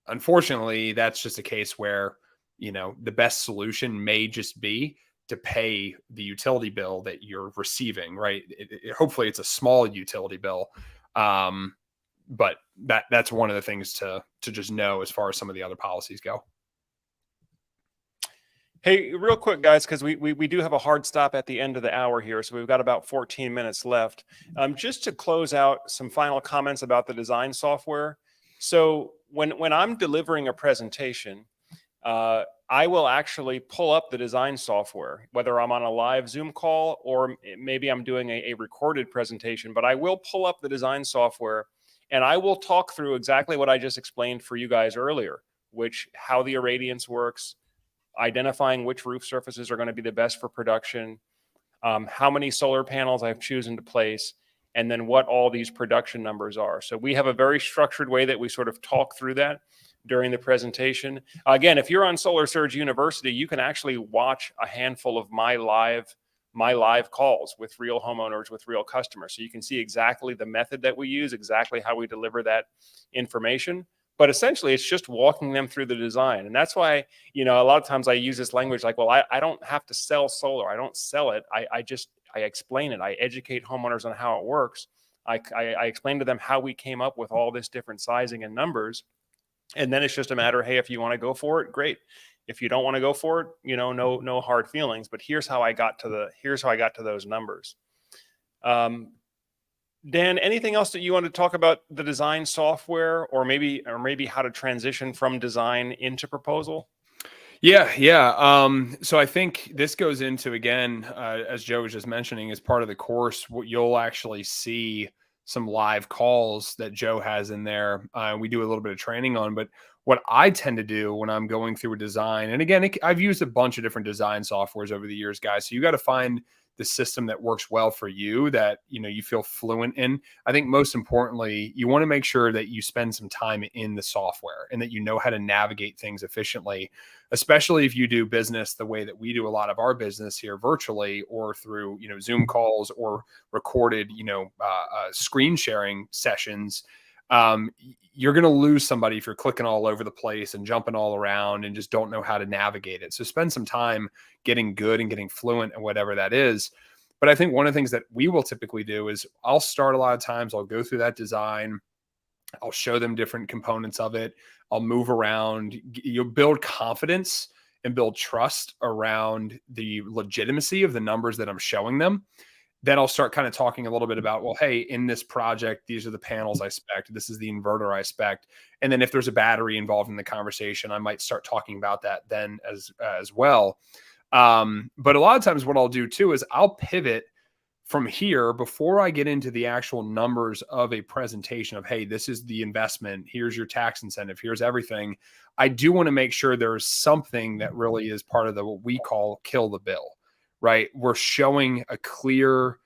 Unfortunately, that's just a case where, the best solution may just be to pay the utility bill that you're receiving, right? Hopefully it's a small utility bill. But that's one of the things to just know as far as some of the other policies go. Hey, real quick, guys, because we do have a hard stop at the end of the hour here, so we've got about 14 minutes left. Just to close out, some final comments about the design software. So when I'm delivering a presentation, I will actually pull up the design software, whether I'm on a live Zoom call or maybe I'm doing a recorded presentation, but I will pull up the design software and I will talk through exactly what I just explained for you guys earlier, how the irradiance works, identifying which roof surfaces are going to be the best for production, how many solar panels I've chosen to place, and then what all these production numbers are. So we have a very structured way that we sort of talk through that during the presentation. Again, if you're on Solar Surge University, you can actually watch a handful of my live calls with real homeowners, with real customers. So you can see exactly the method that we use, exactly how we deliver that information. But essentially, it's just walking them through the design. And that's why, a lot of times I use this language like, well, I don't have to sell solar. I don't sell it. I explain it. I educate homeowners on how it works. I explain to them how we came up with all this different sizing and numbers. And then it's just a matter of, hey, if you want to go for it, great. If you don't want to go for it, no hard feelings. But here's how I got to those numbers. Dan, anything else that you want to talk about the design software, or maybe how to transition from design into proposal? Yeah. So I think this goes into, again, as Joe was just mentioning, as part of the course, what you'll actually see some live calls that Joe has in there. We do a little bit of training on, but what I tend to do when I'm going through a design, and again, I've used a bunch of different design softwares over the years, guys. So you got to find the system that works well for you, that you feel fluent in. I think most importantly, you want to make sure that you spend some time in the software and that you know how to navigate things efficiently, especially if you do business the way that we do a lot of our business here virtually, or through Zoom calls or recorded screen sharing sessions. You're going to lose somebody if you're clicking all over the place and jumping all around and just don't know how to navigate it. So spend some time getting good and getting fluent and whatever that is. But I think one of the things that we will typically do is I'll start a lot of times, I'll go through that design. I'll show them different components of it. I'll move around. You'll build confidence and build trust around the legitimacy of the numbers that I'm showing them. Then I'll start kind of talking a little bit about, well, hey, in this project, these are the panels I spec. This is the inverter I spec. And then if there's a battery involved in the conversation, I might start talking about that then as well. But a lot of times what I'll do too is I'll pivot from here before I get into the actual numbers of a presentation of, hey, this is the investment. Here's your tax incentive. Here's everything. I do want to make sure there's something that really is part of what we call kill the bill. Right? We're showing a clear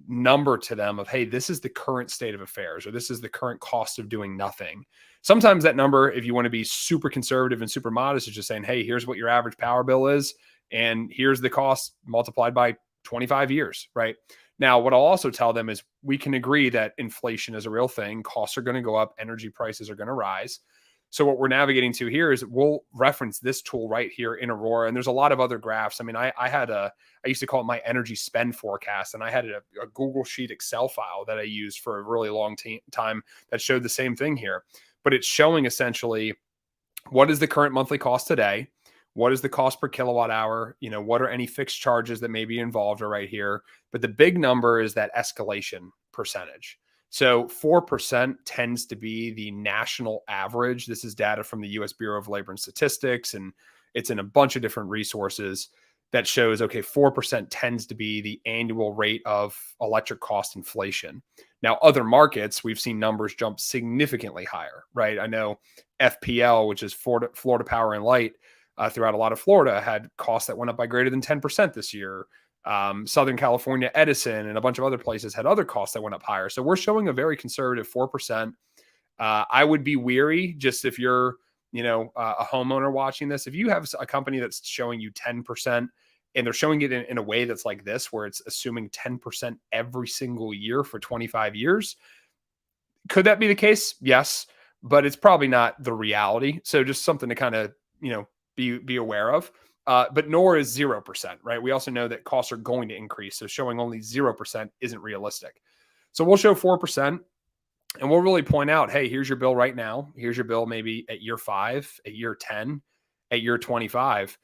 number to them of, hey, this is the current state of affairs, or this is the current cost of doing nothing. Sometimes that number, if you want to be super conservative and super modest, is just saying, hey, here's what your average power bill is, and here's the cost multiplied by 25 years, right? Now, what I'll also tell them is we can agree that inflation is a real thing. Costs are going to go up. Energy prices are going to rise. So what we're navigating to here is we'll reference this tool right here in Aurora. And there's a lot of other graphs. I mean, I used to call it my energy spend forecast, and I had a Google Sheet Excel file that I used for a really long time that showed the same thing here. But it's showing essentially what is the current monthly cost today? What is the cost per kilowatt hour? What are any fixed charges that may be involved are right here. But the big number is that escalation percentage. So 4% tends to be the national average. This is data from the US Bureau of Labor and Statistics, and it's in a bunch of different resources that shows, okay, 4% tends to be the annual rate of electric cost inflation. Now, other markets, we've seen numbers jump significantly higher, right? I know FPL, which is Florida Power and Light, throughout a lot of Florida, had costs that went up by greater than 10% this year. Southern California, Edison, and a bunch of other places had other costs that went up higher. So we're showing a very conservative 4%. I would be weary just if you're, a homeowner watching this. If you have a company that's showing you 10% and they're showing it in a way that's like this, where it's assuming 10% every single year for 25 years, could that be the case? Yes, but it's probably not the reality. So just something to kind of, be aware of. But nor is 0%, right? We also know that costs are going to increase. So showing only 0% isn't realistic. So we'll show 4%, and we'll really point out, hey, here's your bill right now. Here's your bill maybe at year 5, at year 10, at year 25.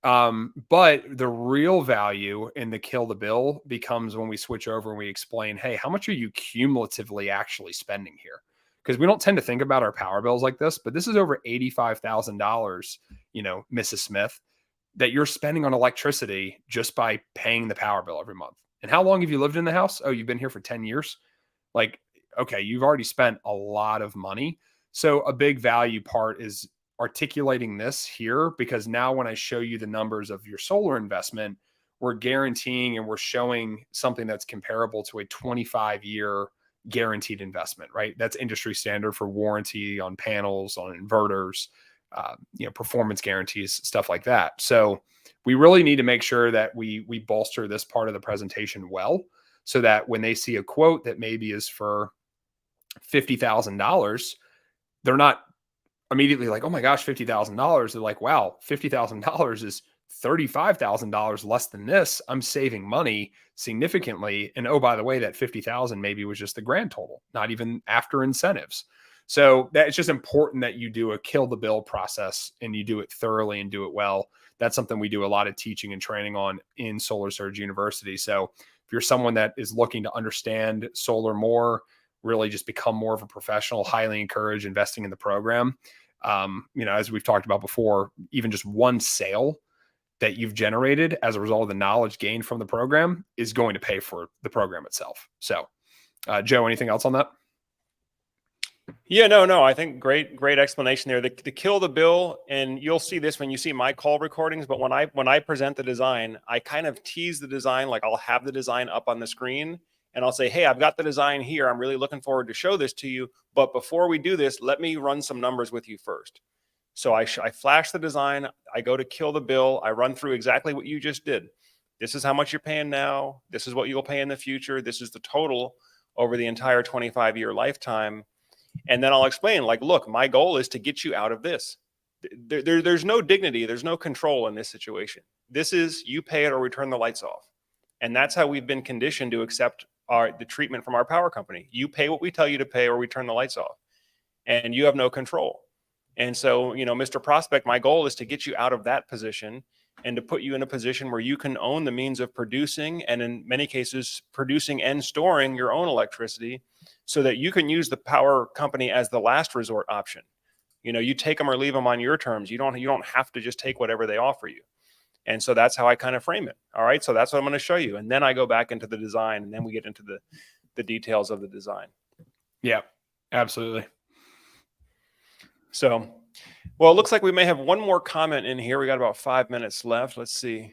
But the real value in the kill the bill becomes when we switch over and we explain, hey, how much are you cumulatively actually spending here? Because we don't tend to think about our power bills like this, but this is over $85,000, Mrs. Smith, that you're spending on electricity just by paying the power bill every month. And how long have you lived in the house? Oh, you've been here for 10 years. Like, okay, you've already spent a lot of money. So a big value part is articulating this here, because now when I show you the numbers of your solar investment, we're guaranteeing and we're showing something that's comparable to a 25-year guaranteed investment, right? That's industry standard for warranty on panels, on inverters, performance guarantees, stuff like that. So we really need to make sure that we bolster this part of the presentation well, so that when they see a quote that maybe is for $50,000, they're not immediately like, oh my gosh, $50,000. They're like, wow, $50,000 is $35,000 less than this. I'm saving money significantly. And oh, by the way, that 50,000 maybe was just the grand total, not even after incentives. So it's just important that you do a kill the bill process and you do it thoroughly and do it well. That's something we do a lot of teaching and training on in Solar Surge University. So if you're someone that is looking to understand solar more, really just become more of a professional, highly encourage investing in the program. As we've talked about before, even just one sale that you've generated as a result of the knowledge gained from the program is going to pay for the program itself. So, Joe, anything else on that? Yeah, no. I think great explanation there. The kill the bill, and you'll see this when you see my call recordings. But when I present the design, I kind of tease the design, like I'll have the design up on the screen, and I'll say, hey, I've got the design here. I'm really looking forward to show this to you. But before we do this, let me run some numbers with you first. So I flash the design. I go to kill the bill. I run through exactly what you just did. This is how much you're paying now. This is what you'll pay in the future. This is the total over the entire 25-year lifetime. And then I'll explain, like, look, my goal is to get you out of this. There's no dignity. There's no control in this situation. This is you pay it or we turn the lights off. And that's how we've been conditioned to accept the treatment from our power company. You pay what we tell you to pay or we turn the lights off. And you have no control. And so, Mr. Prospect, my goal is to get you out of that position and to put you in a position where you can own the means of producing, and in many cases, producing and storing your own electricity, so that you can use the power company as the last resort option. You take them or leave them on your terms. You don't have to just take whatever they offer you. And so that's how I kind of frame it. All right. So that's what I'm going to show you. And then I go back into the design, and then we get into the details of the design. Yeah, absolutely. So, well, it looks like we may have one more comment in here. We got about 5 minutes left. Let's see.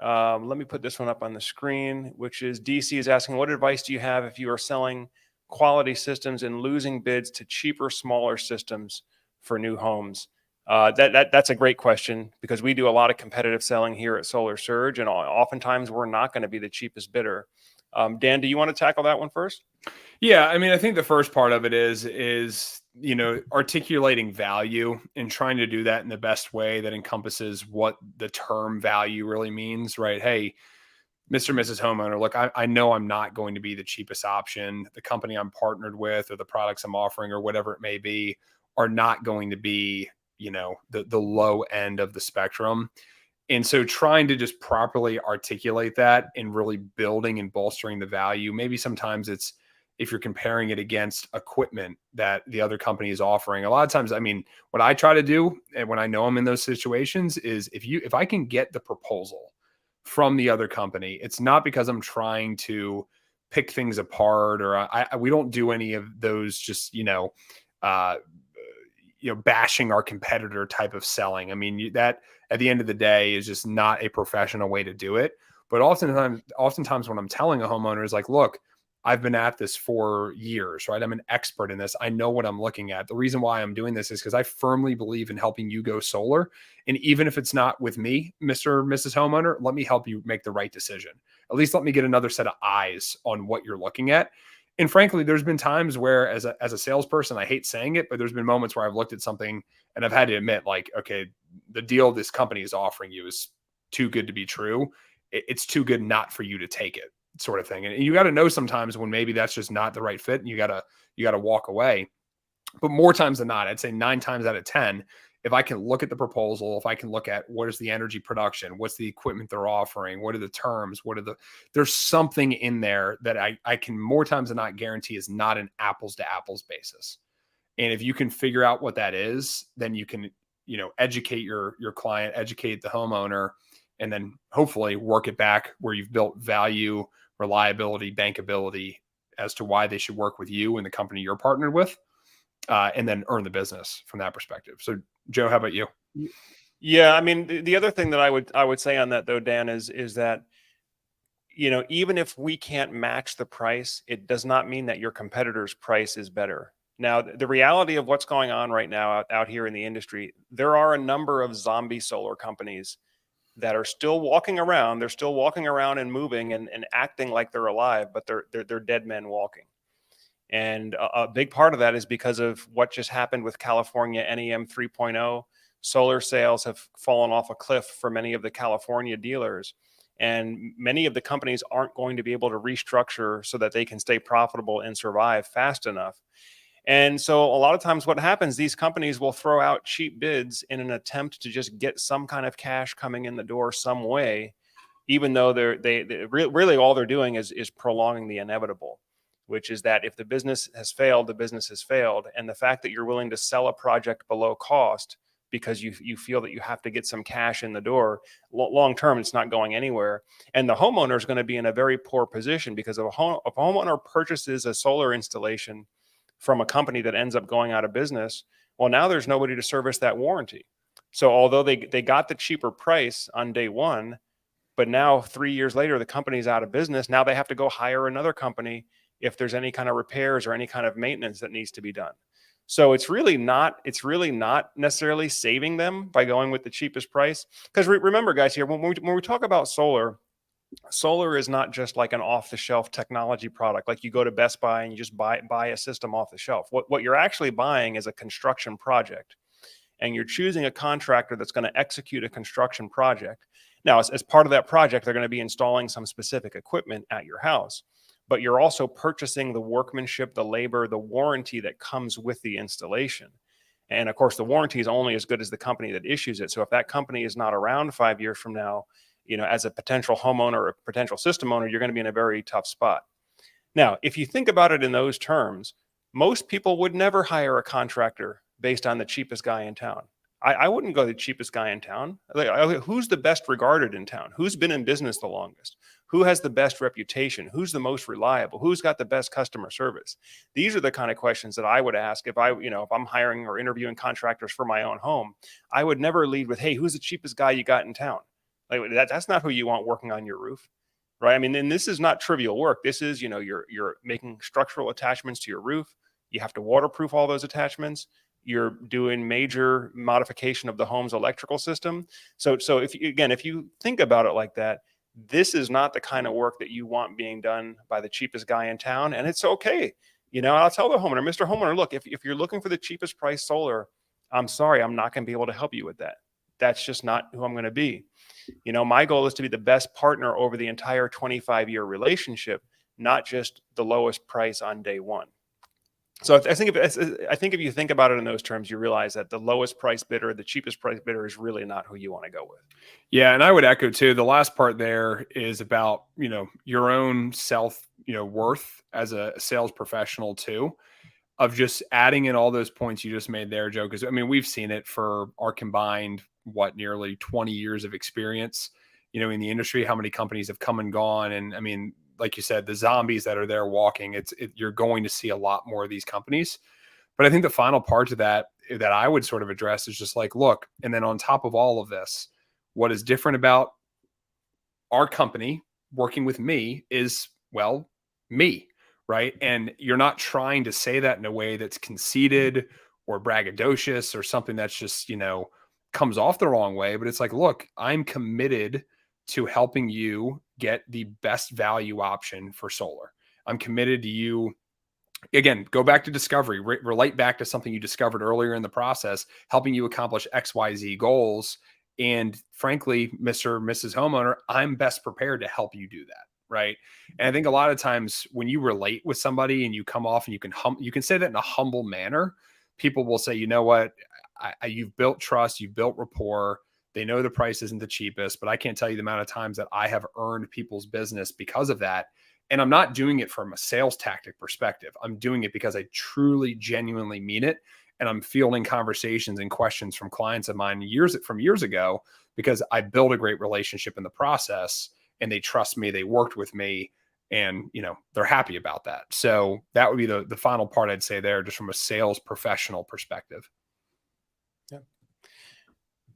Let me put this one up on the screen, which is DC is asking, what advice do you have if you are selling quality systems and losing bids to cheaper, smaller systems for new homes? That's a great question, because we do a lot of competitive selling here at Solar Surge, and oftentimes we're not going to be the cheapest bidder. Dan, do you want to tackle that one first? Yeah, I mean, I think the first part of it is articulating value and trying to do that in the best way that encompasses what the term value really means, right? Hey, Mr. and Mrs. Homeowner, look, I know I'm not going to be the cheapest option. The company I'm partnered with or the products I'm offering or whatever it may be are not going to be, the low end of the spectrum. And so trying to just properly articulate that and really building and bolstering the value. Maybe sometimes it's if you're comparing it against equipment that the other company is offering. A lot of times, I mean, what I try to do and when I know I'm in those situations is if I can get the proposal from the other company, it's not because I'm trying to pick things apart or we don't do any of those just, uh, bashing our competitor type of selling. I mean, that at the end of the day is just not a professional way to do it. But oftentimes when I'm telling a homeowner is like, look, I've been at this for years, right? I'm an expert in this. I know what I'm looking at. The reason why I'm doing this is because I firmly believe in helping you go solar. And even if it's not with me, Mr. or Mrs. Homeowner, let me help you make the right decision. At least let me get another set of eyes on what you're looking at. And frankly, there's been times where as a salesperson, I hate saying it, but there's been moments where I've looked at something and I've had to admit, like, okay, the deal this company is offering you is too good to be true. It's too good not for you to take it, sort of thing. And you got to know sometimes when maybe that's just not the right fit and you got to walk away. But more times than not, I'd say 9 times out of 10, if I can look at the proposal, if I can look at what is the energy production, what's the equipment they're offering, what are the terms, there's something in there that I can more times than not guarantee is not an apples to apples basis. And if you can figure out what that is, then you can, educate your client, educate the homeowner, and then hopefully work it back where you've built value, reliability, bankability as to why they should work with you and the company you're partnered with, and then earn the business from that perspective. So, Joe, how about you? Yeah, I mean, the other thing that I would say on that though, Dan, is that even if we can't match the price, it does not mean that your competitor's price is better. Now, the reality of what's going on right now out here in the industry, there are a number of zombie solar companies that are still walking around. They're still walking around and moving and acting like they're alive, but they're dead men walking. And a big part of that is because of what just happened with California NEM 3.0. Solar sales have fallen off a cliff for many of the California dealers. And many of the companies aren't going to be able to restructure so that they can stay profitable and survive fast enough. And so a lot of times what happens, these companies will throw out cheap bids in an attempt to just get some kind of cash coming in the door some way, even though they really all they're doing is prolonging the inevitable, which is that if the business has failed, the business has failed. And the fact that you're willing to sell a project below cost because you feel that you have to get some cash in the door, long term, it's not going anywhere. And the homeowner is going to be in a very poor position because if a homeowner purchases a solar installation from a company that ends up going out of business, well, now there's nobody to service that warranty. So although they got the cheaper price on day one, but now 3 years later, the company's out of business. Now they have to go hire another company if there's any kind of repairs or any kind of maintenance that needs to be done. So it's really not necessarily saving them by going with the cheapest price. Because remember, guys, here, when we talk about solar is not just like an off-the-shelf technology product. Like you go to Best Buy and you just buy a system off the shelf. What you're actually buying is a construction project. And you're choosing a contractor that's going to execute a construction project. Now, as part of that project, they're going to be installing some specific equipment at your house, but you're also purchasing the workmanship, the labor, the warranty that comes with the installation. And of course, the warranty is only as good as the company that issues it. So if that company is not around 5 years from now, as a potential homeowner or a potential system owner, you're going to be in a very tough spot. Now, if you think about it in those terms, most people would never hire a contractor based on the cheapest guy in town. I wouldn't go the cheapest guy in town. Who's the best regarded in town? Who's been in business the longest? Who has the best reputation? Who's the most reliable? Who's got the best customer service? These are the kind of questions that I would ask if I'm hiring or interviewing contractors for my own home. I would never lead with, hey, who's the cheapest guy you got in town? Like that's not who you want working on your roof, right? I mean, and this is not trivial work. This is, you're making structural attachments to your roof. You have to waterproof all those attachments. You're doing major modification of the home's electrical system. So if you think about it like that, this is not the kind of work that you want being done by the cheapest guy in town. And it's okay. I'll tell the homeowner, Mr. Homeowner, look, if you're looking for the cheapest price solar, I'm sorry, I'm not going to be able to help you with that. That's just not who I'm going to be. My goal is to be the best partner over the entire 25-year relationship, not just the lowest price on day one. So I think if you think about it in those terms, you realize that the lowest price bidder, the cheapest price bidder, is really not who you want to go with. Yeah, and I would echo too. The last part there is about, your own self, worth as a sales professional too, of just adding in all those points you just made there, Joe. Because I mean, we've seen it for our combined nearly 20 years of experience, in the industry. How many companies have come and gone, and I mean, like you said, the zombies that are there walking. You're going to see a lot more of these companies. But I think the final part of that I would sort of address is just like, look, and then on top of all of this, what is different about our company working with me is, well, me, right? And you're not trying to say that in a way that's conceited or braggadocious or something that's just, comes off the wrong way. But it's like, look, I'm committed to helping you get the best value option for solar. I'm committed to you. Again, go back to discovery, relate back to something you discovered earlier in the process, helping you accomplish XYZ goals. And frankly, Mr. or Mrs. Homeowner, I'm best prepared to help you do that. Right. And I think a lot of times when you relate with somebody and you come off and you can say that in a humble manner, people will say, you know what, you've built trust, you've built rapport. They know the price isn't the cheapest, but I can't tell you the amount of times that I have earned people's business because of that. And I'm not doing it from a sales tactic perspective. I'm doing it because I truly, genuinely mean it. And I'm fielding conversations and questions from clients of mine years ago, because I built a great relationship in the process and they trust me, they worked with me, and they're happy about that. So that would be the final part I'd say there, just from a sales professional perspective. Yeah.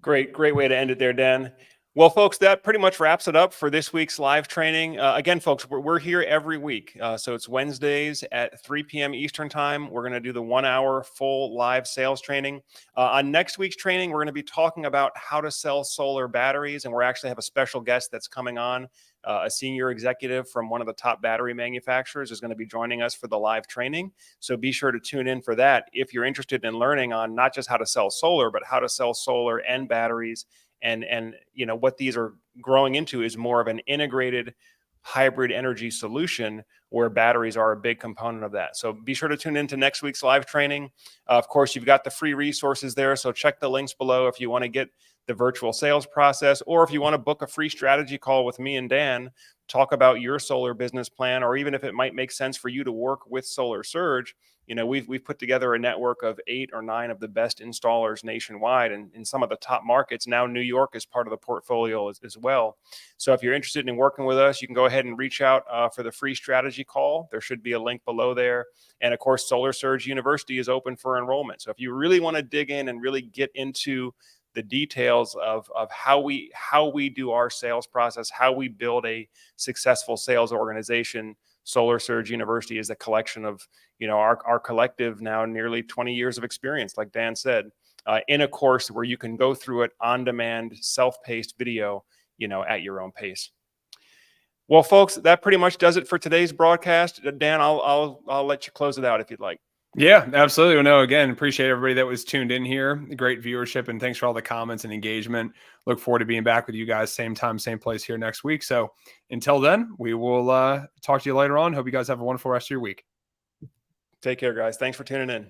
Great way to end it there, Dan. Well, folks, that pretty much wraps it up for this week's live training. Again, folks, we're here every week. So it's Wednesdays at 3 p.m. Eastern time. We're going to do the 1 hour full live sales training. On next week's training, we're going to be talking about how to sell solar batteries. And we're actually have a special guest that's coming on. A senior executive from one of the top battery manufacturers is going to be joining us for the live training. So be sure to tune in for that if you're interested in learning on not just how to sell solar, but how to sell solar and batteries. And what these are growing into is more of an integrated hybrid energy solution where batteries are a big component of that. So be sure to tune into next week's live training. Of course, you've got the free resources there. So check the links below if you want to get the virtual sales process, or if you want to book a free strategy call with me and Dan, talk about your solar business plan, or even if it might make sense for you to work with Solar Surge. We've put together a network of 8 or 9 of the best installers nationwide, and in some of the top markets. Now New York is part of the portfolio as well. So if you're interested in working with us, you can go ahead and reach out for the free strategy call. There should be a link below there. And of course, Solar Surge University is open for enrollment. So if you really want to dig in and really get into the details of how we do our sales process, how we build a successful sales organization, Solar Surge University is a collection of our collective now nearly 20 years of experience, like Dan said, in a course where you can go through it on demand, self-paced video, at your own pace. Well, folks, that pretty much does it for today's broadcast. Dan, I'll let you close it out if you'd like. Yeah, absolutely. Well, no, again, appreciate everybody that was tuned in here. Great viewership, and thanks for all the comments and engagement. Look forward to being back with you guys, same time, same place here next week. So until then, we will talk to you later on. Hope you guys have a wonderful rest of your week. Take care, guys. Thanks for tuning in.